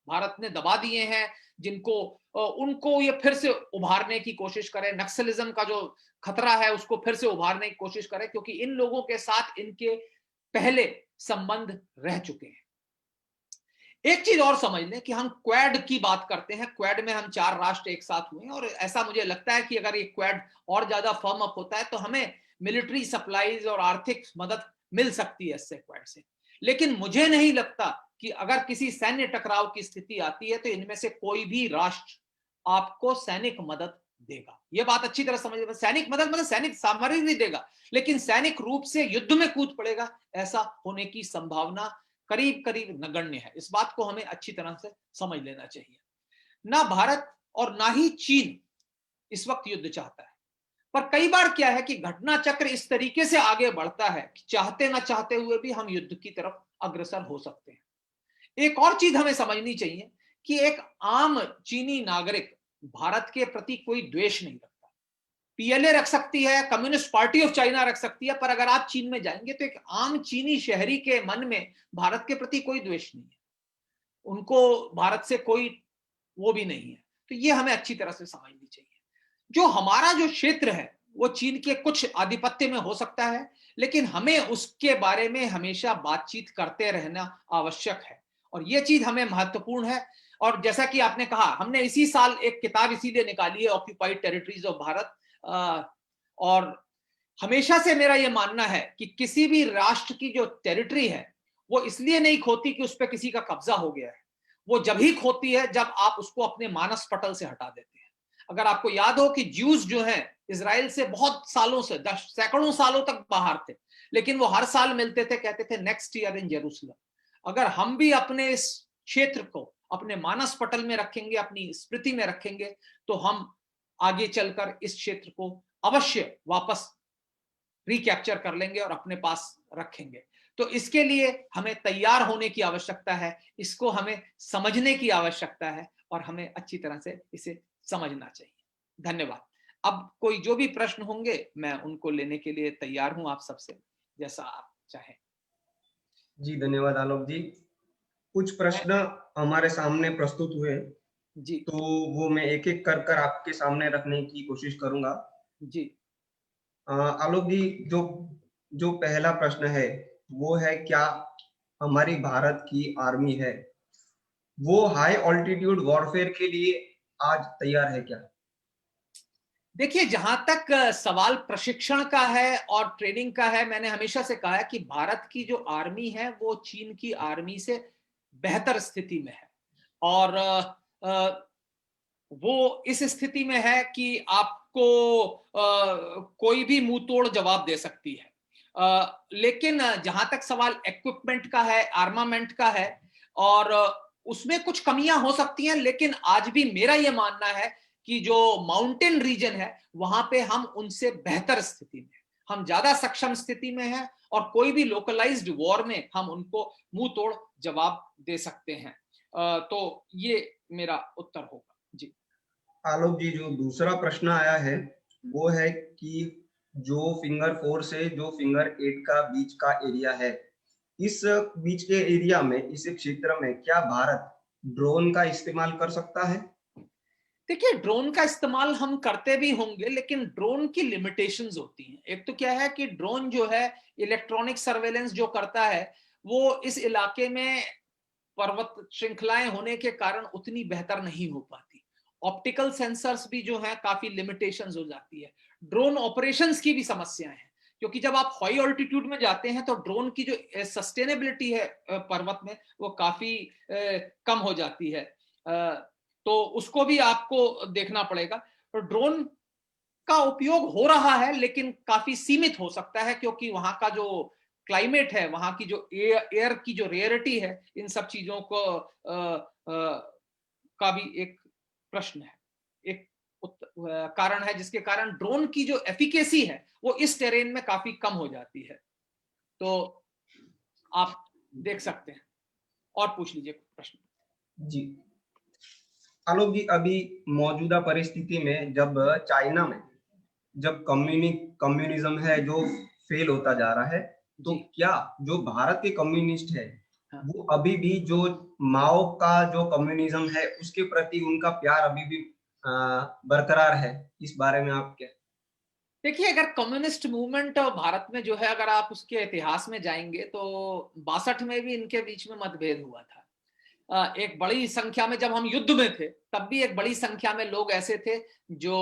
भारत ने दबा दिए हैं, जिनको उनको ये फिर से उभारने की कोशिश करे, नक्सलिज्म का जो खतरा है उसको फिर से उभारने की कोशिश करे, क्योंकि इन लोगों के साथ इनके पहले संबंध रह चुके हैं। एक चीज और समझ लें कि हम क्वाड की बात करते हैं, क्वाड में हम 4 राष्ट्र एक साथ हुए हैं, और ऐसा मुझे लगता है कि अगर ये क्वाड और ज्यादा फर्म अप होता है तो हमें मिलिट्री सप्लाईज और आर्थिक मदद मिल सकती है इससे, क्वाड से। लेकिन मुझे नहीं लगता कि अगर किसी सैन्य टकराव की स्थिति आती है तो इनमें से कोई भी राष्ट्र आपको सैनिक मदद देगा। यह बात अच्छी तरह समझ, सैनिक मदद मतलब सैनिक सामग्री नहीं देगा, लेकिन सैनिक रूप से युद्ध में कूद पड़ेगा, ऐसा होने की संभावना करीब करीब नगण्य है। इस बात को हमें अच्छी तरह से समझ लेना चाहिए। ना भारत और ना ही चीन इस वक्त युद्ध चाहता है। पर कई बार क्या है कि घटना चक्र इस तरीके से आगे बढ़ता है कि चाहते ना चाहते हुए भी हम युद्ध की तरफ अग्रसर हो सकते हैं। एक और चीज हमें समझनी चाहिए कि एक आम चीनी नागरिक भारत के प्रति कोई द्वेष नहीं रखता। पीएलए रख सकती है, कम्युनिस्ट पार्टी ऑफ चाइना रख सकती है, पर अगर आप चीन में जाएंगे तो एक आम चीनी शहरी के मन में भारत के प्रति कोई द्वेष नहीं है, उनको भारत से कोई वो भी नहीं है। तो ये हमें अच्छी तरह से समझनी चाहिए। जो हमारा जो क्षेत्र है वो चीन के कुछ आधिपत्य में हो सकता है, लेकिन हमें उसके बारे में हमेशा बातचीत करते रहना आवश्यक है, और ये चीज हमें महत्वपूर्ण है। और जैसा कि आपने कहा, हमने इसी साल एक किताब इसीलिए निकाली है, ऑक्यूपाइड टेरिटरीज ऑफ भारत। और हमेशा से मेरा यह मानना है कि किसी भी राष्ट्र की जो टेरिटरी है वो इसलिए नहीं खोती कि उस पर किसी का कब्जा हो गया है, वो जब ही खोती है जब आप उसको अपने मानस पटल से हटा देते हैं। अगर आपको याद हो कि ज्यूज जो हैं इजराइल से बहुत सालों से, सैकड़ों सालों तक बाहर थे, लेकिन वो हर साल मिलते थे, कहते थे नेक्स्ट ईयर इन जेरूसलम। अगर हम भी अपने इस क्षेत्र को अपने मानस पटल में रखेंगे, अपनी स्मृति में रखेंगे, तो हम आगे चलकर इस क्षेत्र को अवश्य वापस रिकैप्चर कर लेंगे और अपने पास रखेंगे। तो इसके लिए हमें तैयार होने की आवश्यकता है, इसको हमें समझने की आवश्यकता है, और हमें अच्छी तरह से इसे समझना चाहिए। धन्यवाद। अब कोई जो भी प्रश्न होंगे मैं उनको लेने के लिए तैयार हूं आप सबसे, जैसा आप चाहें। जी धन्यवाद आलोक जी। कुछ प्रश्न हमारे सामने प्रस्तुत हुए, जी तो वो मैं एक एक कर कर आपके सामने रखने की कोशिश करूंगा। जी आलोक जी, जो जो पहला प्रश्न है वो है, क्या हमारी भारत की आर्मी है वो हाई ऑल्टीट्यूड वॉरफेयर के लिए आज तैयार है क्या? देखिए, जहां तक सवाल प्रशिक्षण का है और ट्रेनिंग का है, मैंने हमेशा से कहा है कि भारत की जो आर्मी है वो चीन की आर्मी से बेहतर स्थिति में है, और वो इस स्थिति में है कि आपको कोई भी मुंह तोड़ जवाब दे सकती है। लेकिन जहां तक सवाल इक्विपमेंट का है, आर्मामेंट का है, और उसमें कुछ कमियां हो सकती हैं, लेकिन आज भी मेरा यह मानना है कि जो माउंटेन रीजन है वहां पे हम उनसे बेहतर स्थिति में, हम ज्यादा सक्षम स्थिति में हैं, और कोई भी लोकलाइज्ड वॉर में हम उनको मुंह तोड़ जवाब दे सकते हैं। तो ये मेरा उत्तर होगा। जी आलोक जी, जो दूसरा प्रश्न आया है वो है कि जो फिंगर 4 से जो फिंगर 8 का बीच का एरिया है, इस बीच के एरिया में, इस क्षेत्र में क्या भारत ड्रोन का इस्तेमाल कर सकता है? देखिए, ड्रोन का इस्तेमाल हम करते भी होंगे, लेकिन ड्रोन की लिमिटेशंस होती हैं। एक तो क्या है कि ड्रोन जो है इलेक्ट्रॉनिक सर्वेलेंस जो करता है, वो इस इलाके में पर्वत श्रृंखलाएं होने के कारण उतनी बेहतर नहीं हो पाती। ऑप्टिकल सेंसर्स भी जो है काफी लिमिटेशंस हो जाती है। ड्रोन ऑपरेशंस की भी समस्याएं हैं, क्योंकि जब आप हाई ऑल्टीट्यूड में जाते हैं तो ड्रोन की जो सस्टेनेबिलिटी है पर्वत में, वो काफी कम हो जाती है। तो उसको भी आपको देखना पड़ेगा। तो ड्रोन का उपयोग हो रहा है, लेकिन काफी सीमित हो सकता है, क्योंकि वहां का जो क्लाइमेट है, वहां की जो एयर की जो रेयरिटी है, इन सब चीजों को का भी एक प्रश्न है, एक कारण है, जिसके कारण ड्रोन की जो एफिकेसी है वो इस टेरेन में काफी कम हो जाती है। तो आप देख सकते हैं, और पूछ लीजिए प्रश्न। जी आलोक जी, अभी मौजूदा परिस्थिति में जब चाइना में जब कम्युनिज्म है जो फेल होता जा रहा है, तो जी क्या जो भारत के कम्युनिस्ट है हाँ। वो अभी भी जो माओ का जो कम्युनिज्म है उसके प्रति उनका प्यार अभी भी बरकरार है? इस बारे में आप क्या? देखिए, अगर कम्युनिस्ट मूवमेंट भारत में जो है, अगर आप उसके इतिहास में जाएंगे तो 62 में भी इनके बीच में मतभेद हुआ था। एक बड़ी संख्या में, जब हम युद्ध में थे तब भी एक बड़ी संख्या में लोग ऐसे थे जो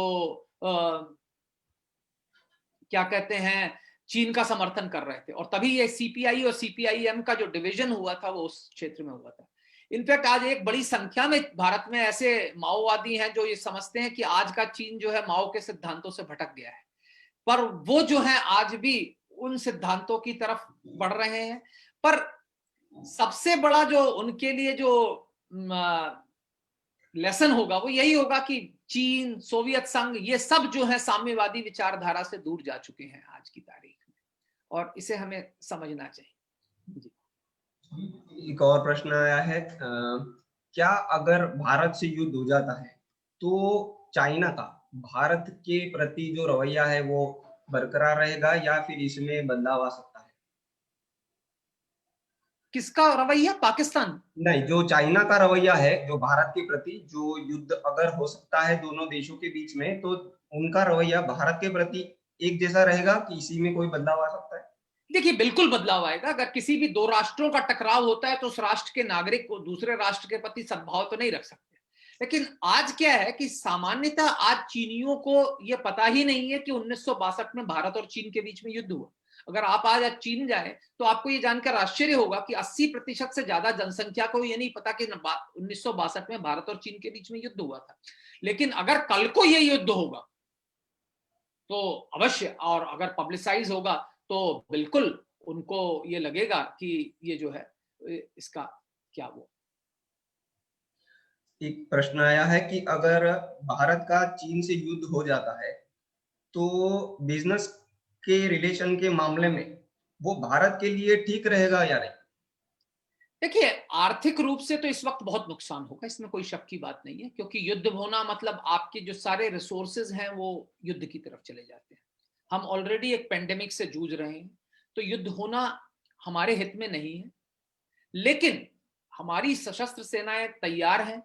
क्या कहते हैं, चीन का समर्थन कर रहे थे, और तभी ये सीपीआई और सीपीआईएम का जो डिवीजन हुआ था वो उस क्षेत्र में हुआ था। इनफैक्ट आज एक बड़ी संख्या में भारत में ऐसे माओवादी हैं जो ये समझते हैं कि आज का चीन जो है माओ के सिद्धांतों से भटक गया है, पर वो जो है आज भी उन सिद्धांतों की तरफ बढ़ रहे हैं। पर सबसे बड़ा जो उनके लिए जो लेसन होगा वो यही होगा कि चीन, सोवियत संघ, ये सब जो है साम्यवादी विचारधारा से दूर जा चुके हैं आज की तारीख में, और इसे हमें समझना चाहिए। जी। एक और प्रश्न आया है, क्या अगर भारत से युद्ध हो जाता है तो चाइना का भारत के प्रति जो रवैया है वो बरकरार रहेगा या फिर इसमें बदलाव आ सकता है? किसका रवैया? पाकिस्तान? नहीं, जो चाइना का रवैया है जो भारत के प्रति, जो युद्ध अगर हो सकता है दोनों देशों के बीच में, तो उनका रवैया भारत के प्रति एक जैसा रहेगा कि इसी में कोई बदलाव आ सकता है? देखिए, बिल्कुल बदलाव आएगा। अगर किसी भी दो राष्ट्रों का टकराव होता है तो उस राष्ट्र के नागरिक को दूसरे राष्ट्र के प्रति सद्भाव तो नहीं रख सकते। लेकिन आज क्या है कि सामान्यतः आज चीनियों को यह पता ही नहीं है कि 1962 में भारत और चीन के बीच में युद्ध हुआ। अगर आप आज चीन जाए तो आपको ये जानकर आश्चर्य होगा कि 80% से ज्यादा जनसंख्या को ये नहीं पता कि 1962 में भारत और चीन के बीच में युद्ध हुआ था। लेकिन अगर कल को ये युद्ध होगा तो अवश्य, और अगर पब्लिसाइज होगा तो बिल्कुल उनको ये लगेगा कि ये जो है इसका क्या वो। एक प्रश्न आया है कि अगर भारत का चीन से युद्ध हो जाता है तो बिजनेस के रिलेशन के मामले में वो भारत के लिए ठीक रहेगा या नहीं? देखिए, आर्थिक रूप से तो इस वक्त बहुत नुकसान होगा, इसमें कोई शक की बात नहीं है, क्योंकि युद्ध होना मतलब आपके जो सारे रिसोर्सेज हैं वो युद्ध की तरफ चले जाते हैं। हम ऑलरेडी एक पेंडेमिक से जूझ रहे हैं, तो युद्ध होना हमारे हित में नहीं है। लेकिन हमारी सशस्त्र सेनाएं तैयार हैं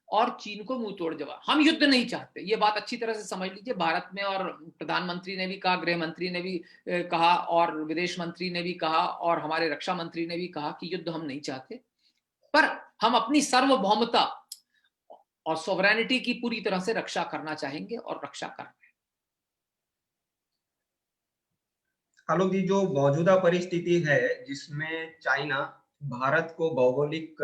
और चीन को मुंह तोड़ जवाब। हम युद्ध नहीं चाहते, ये बात अच्छी तरह से समझ लीजिए। भारत में और प्रधानमंत्री ने भी कहा, गृह मंत्री ने भी कहा, और विदेश मंत्री ने भी कहा, और हमारे रक्षा मंत्री ने भी कहा कि युद्ध हम नहीं चाहते, पर हम अपनी सार्वभौमता और सोवरेनिटी की पूरी तरह से रक्षा करना चाहेंगे और रक्षा कर रहे हैं। आलोक जी, जो मौजूदा परिस्थिति है जिसमें चाइना भारत को भौगोलिक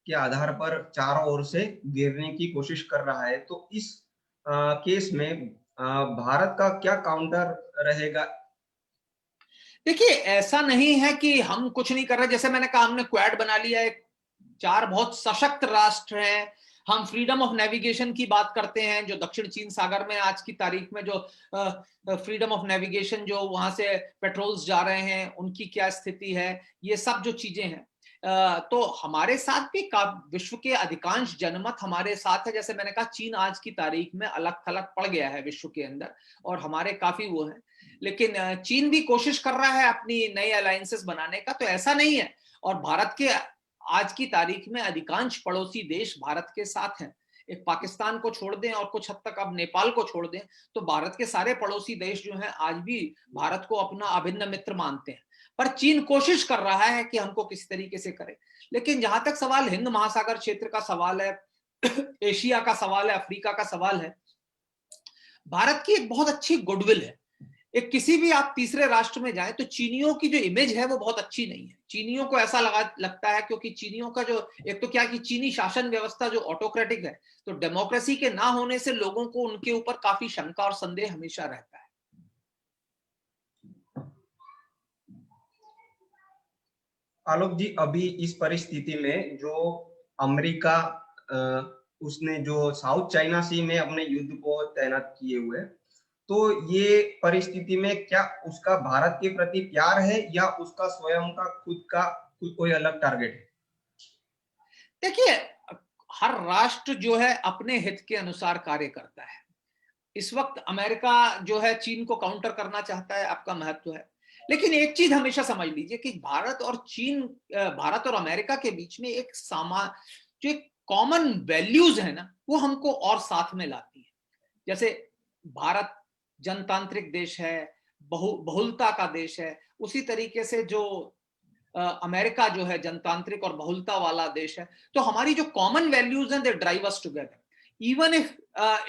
के आधार पर चारों ओर से घेरने की कोशिश कर रहा है, तो इस केस में भारत का क्या काउंटर रहेगा? देखिए, ऐसा नहीं है कि हम कुछ नहीं कर रहे। जैसे मैंने कहा, हमने क्वाड बना लिया है, 4 बहुत सशक्त राष्ट्र हैं। हम फ्रीडम ऑफ नेविगेशन की बात करते हैं, जो दक्षिण चीन सागर में आज की तारीख में जो फ्रीडम ऑफ नेविगेशन, जो वहां से पेट्रोल्स जा रहे हैं, उनकी क्या स्थिति है, ये सब जो चीजें हैं। तो हमारे साथ भी विश्व के अधिकांश जनमत हमारे साथ है। जैसे मैंने कहा, चीन आज की तारीख में अलग थलग पड़ गया है विश्व के अंदर, और हमारे काफी वो है। लेकिन चीन भी कोशिश कर रहा है अपनी नई अलायंसेस बनाने का, तो ऐसा नहीं है। और भारत के आज की तारीख में अधिकांश पड़ोसी देश भारत के साथ हैं। एक पाकिस्तान को छोड़ दें और कुछ हद तक अब नेपाल को छोड़ दें, तो भारत के सारे पड़ोसी देश जो हैं आज भी भारत को अपना अभिन्न मित्र मानते हैं। पर चीन कोशिश कर रहा है कि हमको किस तरीके से करे। लेकिन जहां तक सवाल हिंद महासागर क्षेत्र का सवाल है, एशिया का सवाल है, अफ्रीका का सवाल है, भारत की एक बहुत अच्छी गुडविल है। एक किसी भी आप तीसरे राष्ट्र में जाएं तो चीनियों की जो इमेज है वो बहुत अच्छी नहीं है। चीनियों को ऐसा लगता है, क्योंकि चीनियों का जो एक तो क्या कि चीनी शासन व्यवस्था जो ऑटोक्रेटिक है, तो डेमोक्रेसी के ना होने से लोगों को उनके ऊपर काफी शंका और संदेह हमेशा रहता है। आलोक जी, अभी इस परिस्थिति में जो अमेरिका उसने जो साउथ चाइना सी में अपने युद्ध को तैनात किए हुए, तो ये परिस्थिति में क्या उसका भारत के प्रति प्यार है या उसका स्वयं का खुद कोई अलग टारगेट है? देखिए, हर राष्ट्र जो है अपने हित के अनुसार कार्य करता है। इस वक्त अमेरिका जो है चीन को काउंटर करना चाहता है, आपका महत्व है। लेकिन एक चीज हमेशा समझ लीजिए कि भारत और अमेरिका के बीच में जो एक कॉमन वैल्यूज है ना, वो हमको और साथ में लाती है। जैसे भारत जनतांत्रिक देश है, बहुलता का देश है, उसी तरीके से जो अमेरिका जो है जनतांत्रिक और बहुलता वाला देश है। तो हमारी जो कॉमन वैल्यूज हैं, they drive us together even if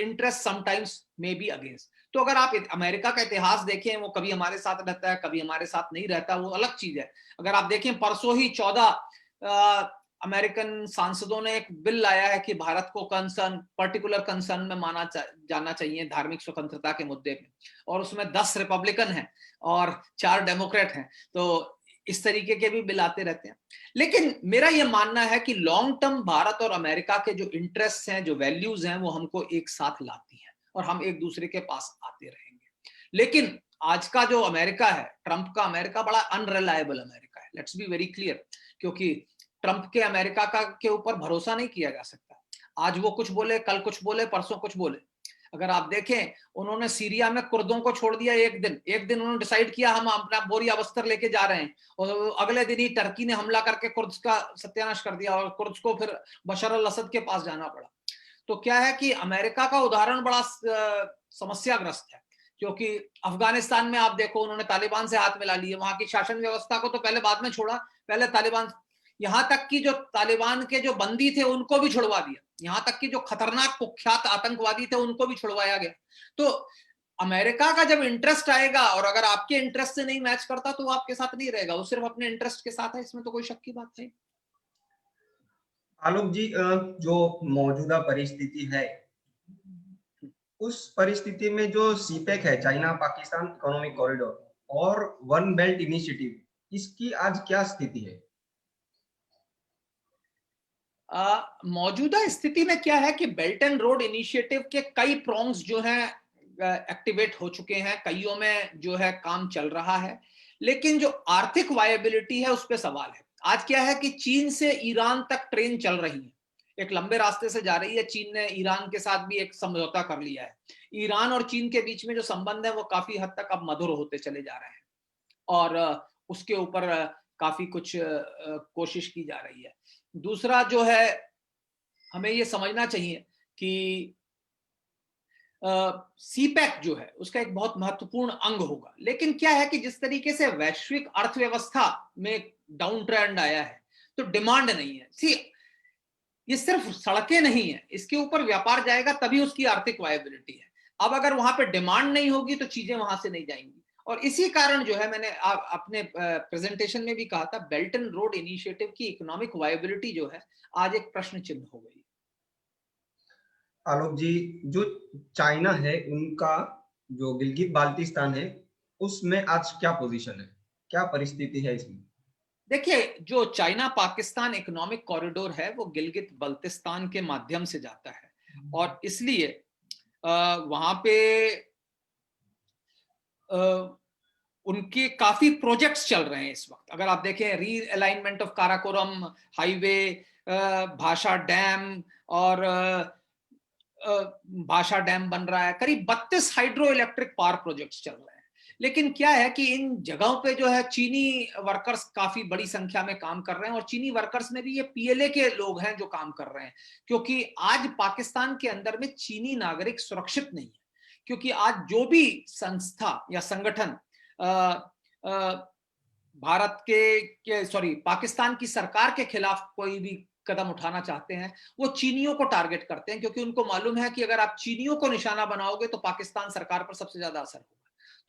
interest sometimes may be against. तो अगर आप अमेरिका का इतिहास देखें, वो कभी हमारे साथ रहता है, कभी हमारे साथ नहीं रहता, वो अलग चीज है। अगर आप देखें, परसों ही 14 अमेरिकन सांसदों ने एक बिल लाया है कि भारत को पर्टिकुलर कंसर्न में माना जाना चाहिए धार्मिक स्वतंत्रता के मुद्दे पे, और उसमें 10 रिपब्लिकन हैं और 4 डेमोक्रेट हैं। तो इस तरीके के भी बिल आते रहते हैं। लेकिन मेरा यह मानना है कि लॉन्ग टर्म भारत और अमेरिका के जो इंटरेस्ट हैं, जो वैल्यूज हैं, वो हमको एक साथ लाती हैं और हम एक दूसरे के पास आते रहेंगे। लेकिन आज का जो अमेरिका है, ट्रंप का अमेरिका, बड़ा अनरिलायबल अमेरिका है, लेट्स बी वेरी क्लियर। क्योंकि ट्रंप के अमेरिका का के ऊपर भरोसा नहीं किया जा सकता। आज वो कुछ बोले, कल कुछ बोले, परसों कुछ बोले। अगर आप देखें, उन्होंने सीरिया में कुर्दों को छोड़ दिया एक दिन उन्होंने डिसाइड किया हम अपना बोरिया बस्तर लेके जा रहे हैं, और अगले दिन ही टर्की ने हमला करके कुर्द का सत्यानाश कर दिया और कुर्द को फिर बशर अल असद के पास जाना पड़ा। तो क्या है कि अमेरिका का उदाहरण बड़ा समस्याग्रस्त है, क्योंकि अफगानिस्तान में आप देखो, उन्होंने तालिबान से हाथ मिला लिए, वहां की शासन व्यवस्था को तो पहले बाद में छोड़ा, पहले तालिबान, यहां तक कि जो तालिबान के जो बंदी थे उनको भी छुड़वा दिया, यहां तक कि जो खतरनाक कुख्यात आतंकवादी थे उनको भी छुड़वाया गया। तो अमेरिका का जब इंटरेस्ट आएगा और अगर आपके इंटरेस्ट से नहीं मैच करता तो वो आपके साथ नहीं रहेगा, वो सिर्फ अपने इंटरेस्ट के साथ है, इसमें तो कोई शक की बात नहीं। आलोक जी, जो मौजूदा परिस्थिति है, उस परिस्थिति में जो सीपेक है, चाइना पाकिस्तान इकोनॉमिक कॉरिडोर, और वन बेल्ट इनिशिएटिव, इसकी आज क्या स्थिति है? मौजूदा स्थिति में क्या है कि बेल्ट एंड रोड इनिशिएटिव के कई प्रोंग्स जो हैं एक्टिवेट हो चुके हैं, कईयों में जो है काम चल रहा है, लेकिन जो आर्थिक वायबिलिटी है उस पर सवाल है। आज क्या है कि चीन से ईरान तक ट्रेन चल रही है, एक लंबे रास्ते से जा रही है। चीन ने ईरान के साथ भी एक समझौता कर लिया है। ईरान और चीन के बीच में जो संबंध है वो काफी हद तक अब मधुर होते चले जा रहे हैं, और उसके ऊपर काफी कुछ कोशिश की जा रही है। दूसरा जो है, हमें ये समझना चाहिए कि सीपैक जो है उसका एक बहुत महत्वपूर्ण अंग होगा, लेकिन क्या है कि जिस तरीके से वैश्विक अर्थव्यवस्था में डाउन ट्रेंड आया है, तो डिमांड नहीं है। सी, ये सिर्फ सड़कें नहीं है, इसके ऊपर व्यापार जाएगा तभी उसकी आर्थिक वायबिलिटी है। अब अगर वहां पे डिमांड नहीं होगी तो चीजें वहां से नहीं जाएंगी, और इसी कारण जो है, मैंने अपने प्रेजेंटेशन में भी कहा था, बेल्ट एंड रोड इनिशिएटिव की इकोनॉमिक वायबिलिटी जो है आज एक प्रश्न चिन्ह हो गई। आलोक जी, जो चाइना है उनका जो गिलगित बाल्टिस्तान है, उसमें आज क्या पोजीशन है, क्या परिस्थिति है इसमें? देखिए, जो चाइना पाकिस्तान इकोनॉमिक कॉरिडोर है वो गिलगित बल्तिस्तान के माध्यम से जाता है, और इसलिए वहां पे उनके काफी प्रोजेक्ट्स चल रहे हैं इस वक्त। अगर आप देखें, री अलाइनमेंट ऑफ काराकोरम हाईवे, भाषा डैम, और भाषा डैम बन रहा है, करीब 32 हाइड्रो इलेक्ट्रिक पावर प्रोजेक्ट्स चल रहे हैं। लेकिन क्या है कि इन जगहों पे जो है चीनी वर्कर्स काफी बड़ी संख्या में काम कर रहे हैं, और चीनी वर्कर्स में भी ये पीएलए के लोग हैं जो काम कर रहे हैं, क्योंकि आज पाकिस्तान के अंदर में चीनी नागरिक सुरक्षित नहीं है। क्योंकि आज जो भी संस्था या संगठन भारत के सॉरी पाकिस्तान की सरकार के खिलाफ कोई भी कदम उठाना चाहते हैं, वो चीनियों को टारगेट करते हैं, क्योंकि उनको मालूम है कि अगर आप चीनियों को निशाना बनाओगे तो पाकिस्तान सरकार पर सबसे ज्यादा असर होगा।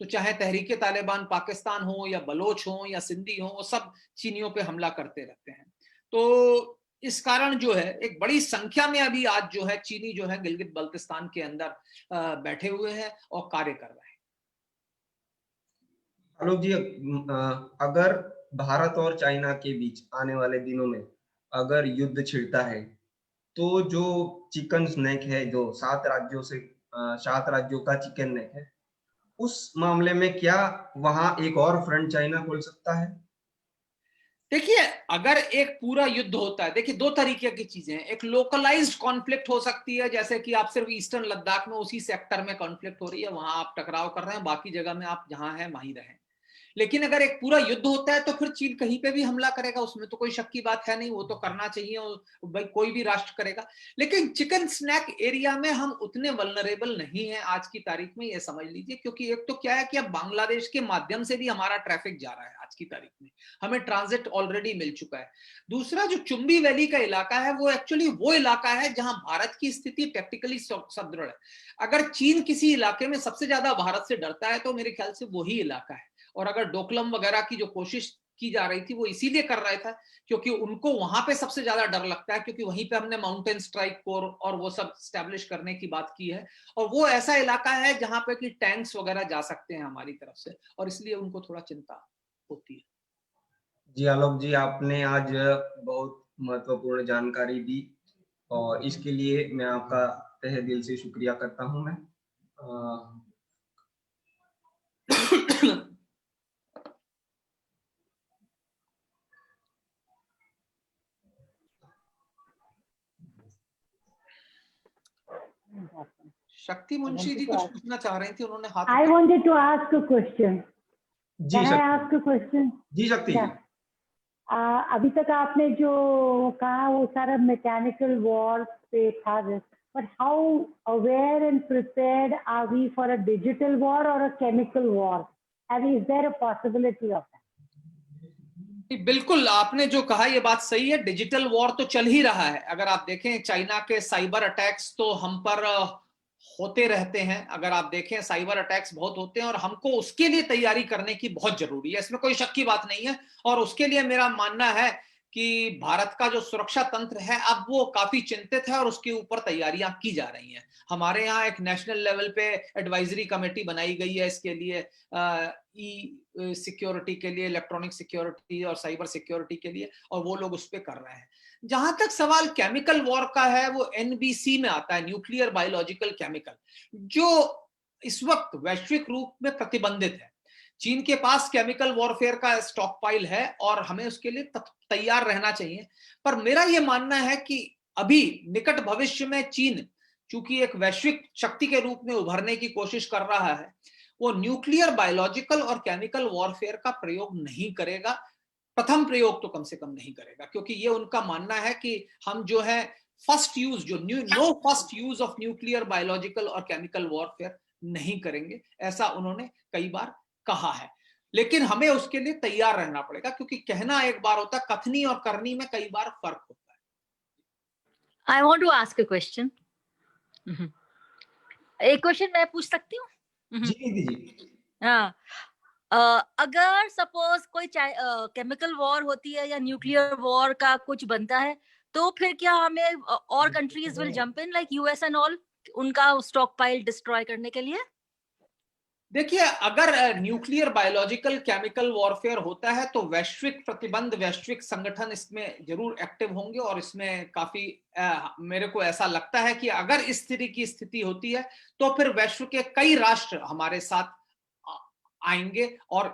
तो चाहे तहरीके तालिबान पाकिस्तान हो, या बलोच हो, या सिंधी हो, वो सब चीनियों पे हमला करते रहते हैं। तो इस कारण जो है एक बड़ी संख्या में अभी आज जो है चीनी जो है गिलगित बल्तिस्तान के अंदर बैठे हुए हैं और कार्य कर रहे हैं। आलोक जी, अगर भारत और चाइना के बीच आने वाले दिनों में अगर युद्ध छिड़ता है, तो जो चिकन स्नैक है, जो 7 राज्यों का चिकन नेक है, उस मामले में क्या वहां एक और फ्रंट चाइना खोल सकता है? देखिए, अगर एक पूरा युद्ध होता है, देखिए दो तरीके की चीजें हैं। एक लोकलाइज्ड कॉन्फ्लिक्ट हो सकती है, जैसे कि आप सिर्फ ईस्टर्न लद्दाख में उसी सेक्टर में कॉन्फ्लिक्ट हो रही है, वहां आप टकराव कर रहे हैं, बाकी जगह में आप जहां हैं वहीं रहें। लेकिन अगर एक पूरा युद्ध होता है तो फिर चीन कहीं पे भी हमला करेगा, उसमें तो कोई शक की बात है नहीं, वो तो करना चाहिए, भाई कोई भी राष्ट्र करेगा। लेकिन चिकन स्नैक एरिया में हम उतने वल्नरेबल नहीं है आज की तारीख में, ये समझ लीजिए। क्योंकि एक तो क्या है कि अब बांग्लादेश के माध्यम से भी हमारा ट्रैफिक जा रहा है आज की तारीख में, हमें ट्रांजिट ऑलरेडी मिल चुका है। दूसरा, जो चुंबी वैली का इलाका है वो एक्चुअली वो इलाका है जहां भारत की स्थिति टेक्टिकली सुदृढ़ है। अगर चीन किसी इलाके में सबसे ज्यादा भारत से डरता है तो मेरे ख्याल से वही इलाका है। और अगर डोकलम वगैरह की जो कोशिश की जा रही थी वो इसीलिए कर रहा था क्योंकि उनको वहां पे सबसे ज्यादा डर लगता है, क्योंकि वहीं पे हमने माउंटेन स्ट्राइक कोर और वो सब स्टैब्लिश करने की बात की है, और वो ऐसा इलाका है जहां पे कि टैंक्स वगैरह जा सकते हैं हमारी तरफ से, और इसलिए उनको थोड़ा चिंता होती है। जी आलोक जी, आपने आज बहुत महत्वपूर्ण जानकारी दी और इसके लिए मैं आपका तहे दिल से शुक्रिया करता हूं मैं। शक्ति मुंशी जी कुछ पूछना चाह रही थी, उन्होंने हाथ I wanted to ask a question. Ji Can I शक्ति ask a question? जी शक्ति क्या? जी। अभी तक आपने जो कहा वो सारा मैकेनिकल वॉर पे था, but how aware and prepared are we for a digital war or a chemical war? And is there a possibility of that? बिल्कुल, आपने जो कहा ये बात सही है। डिजिटल वॉर तो चल ही रहा है। अगर आप देखें चाइना के साइबर अटैक्स तो हम पर होते रहते हैं। अगर आप देखें साइबर अटैक्स बहुत होते हैं और हमको उसके लिए तैयारी करने की बहुत जरूरी है, इसमें कोई शक की बात नहीं है। और उसके लिए मेरा मानना है कि भारत का जो सुरक्षा तंत्र है अब वो काफी चिंतित है और उसके ऊपर तैयारियां की जा रही हैं। हमारे यहाँ एक नेशनल लेवल पे एडवाइजरी कमेटी बनाई गई है इसके लिए, ई सिक्योरिटी के लिए, इलेक्ट्रॉनिक सिक्योरिटी और साइबर सिक्योरिटी के लिए, और वो लोग उस पर कर रहे हैं। जहां तक सवाल केमिकल वॉर का है, वो एनबीसी में आता है, न्यूक्लियर बायोलॉजिकल केमिकल, जो इस वक्त वैश्विक रूप में प्रतिबंधित है। चीन के पास केमिकल वॉरफेयर का स्टॉक पाइल है और हमें उसके लिए तैयार रहना चाहिए। पर मेरा यह मानना है कि अभी निकट भविष्य में चीन चूंकि एक वैश्विक शक्ति के रूप में उभरने की कोशिश कर रहा है, वो न्यूक्लियर बायोलॉजिकल और केमिकल वॉरफेयर का प्रयोग नहीं करेगा। प्रथम प्रयोग तो कम से कम नहीं करेगा, क्योंकि ये उनका मानना है कि हम जो है फर्स्ट यूज, जो no first use of nuclear biological और केमिकल वॉरफेयर नहीं करेंगे। ऐसा उन्होंने कई बार कहा है, लेकिन हमें उसके लिए तैयार रहना पड़ेगा, क्योंकि कहना एक बार होता है, कथनी और करनी में कई बार फर्क होता है। I want to ask a question. एक क्वेश्चन मैं पूछ सकती हूँ? जी दीदी जी। हाँ, अगर सपोज कोई केमिकल वॉर होती है या न्यूक्लियर वॉर का कुछ बनता है, तो फिर क्या हमें और countries will jump in like US and all, उनका स्टॉक पाइल डिस्ट्रॉय करने के लिए? देखिए, अगर न्यूक्लियर बायोलॉजिकल केमिकल वॉरफेयर होता है तो वैश्विक प्रतिबंध, वैश्विक संगठन इसमें जरूर एक्टिव होंगे और इसमें काफी मेरे को ऐसा लगता है कि अगर इस तरह की स्थिति होती है तो फिर विश्व के कई राष्ट्र हमारे साथ आएंगे और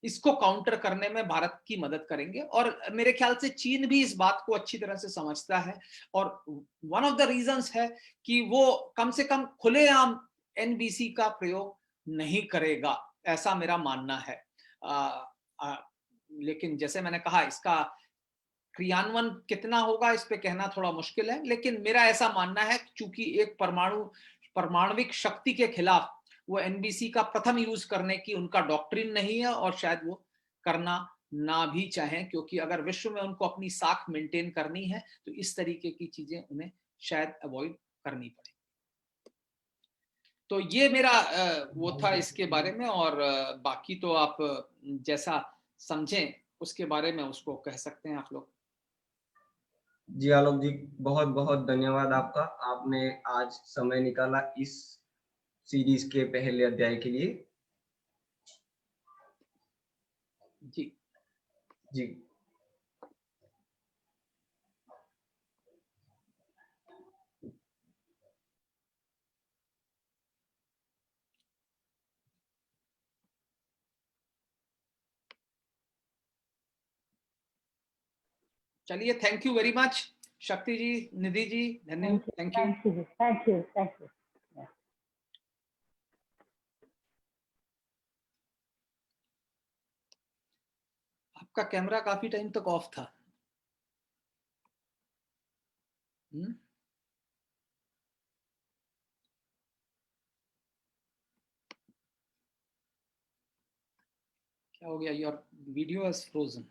इसको काउंटर करने में भारत की मदद करेंगे। और मेरे ख्याल से चीन भी इस बात को अच्छी तरह से समझता है और वन ऑफ द रीजंस है कि वो कम से कम खुलेआम एनबीसी का प्रयोग नहीं करेगा, ऐसा मेरा मानना है। लेकिन जैसे मैंने कहा, इसका क्रियान्वयन कितना होगा इस पे कहना थोड़ा मुश्किल है, लेकिन मेरा ऐसा मानना है चूंकि एक परमाणुविक शक्ति के खिलाफ वो एनबीसी का प्रथम यूज करने की उनका डॉक्ट्रिन नहीं है और शायद वो करना ना भी चाहें, क्योंकि अगर विश्व में उनको अपनी साख मेंटेन करनी है तो इस तरीके की चीजें उन्हें शायद अवॉइड करनी पड़े। तो ये मेरा वो था इसके बारे में, और बाकी तो आप जैसा समझें उसके बारे में उसको कह सकते हैं आप लोग। जी आलोक जी, बहुत बहुत धन्यवाद आपका। आपने आज समय निकाला इस सीरीज के पहले अध्याय के लिए। जी जी चलिए, थैंक यू वेरी मच शक्ति जी, निधि जी, धन्यवाद, thank you. Thank you. Thank you. आपका कैमरा काफी टाइम तक ऑफ था। क्या हो गया? Your video is frozen.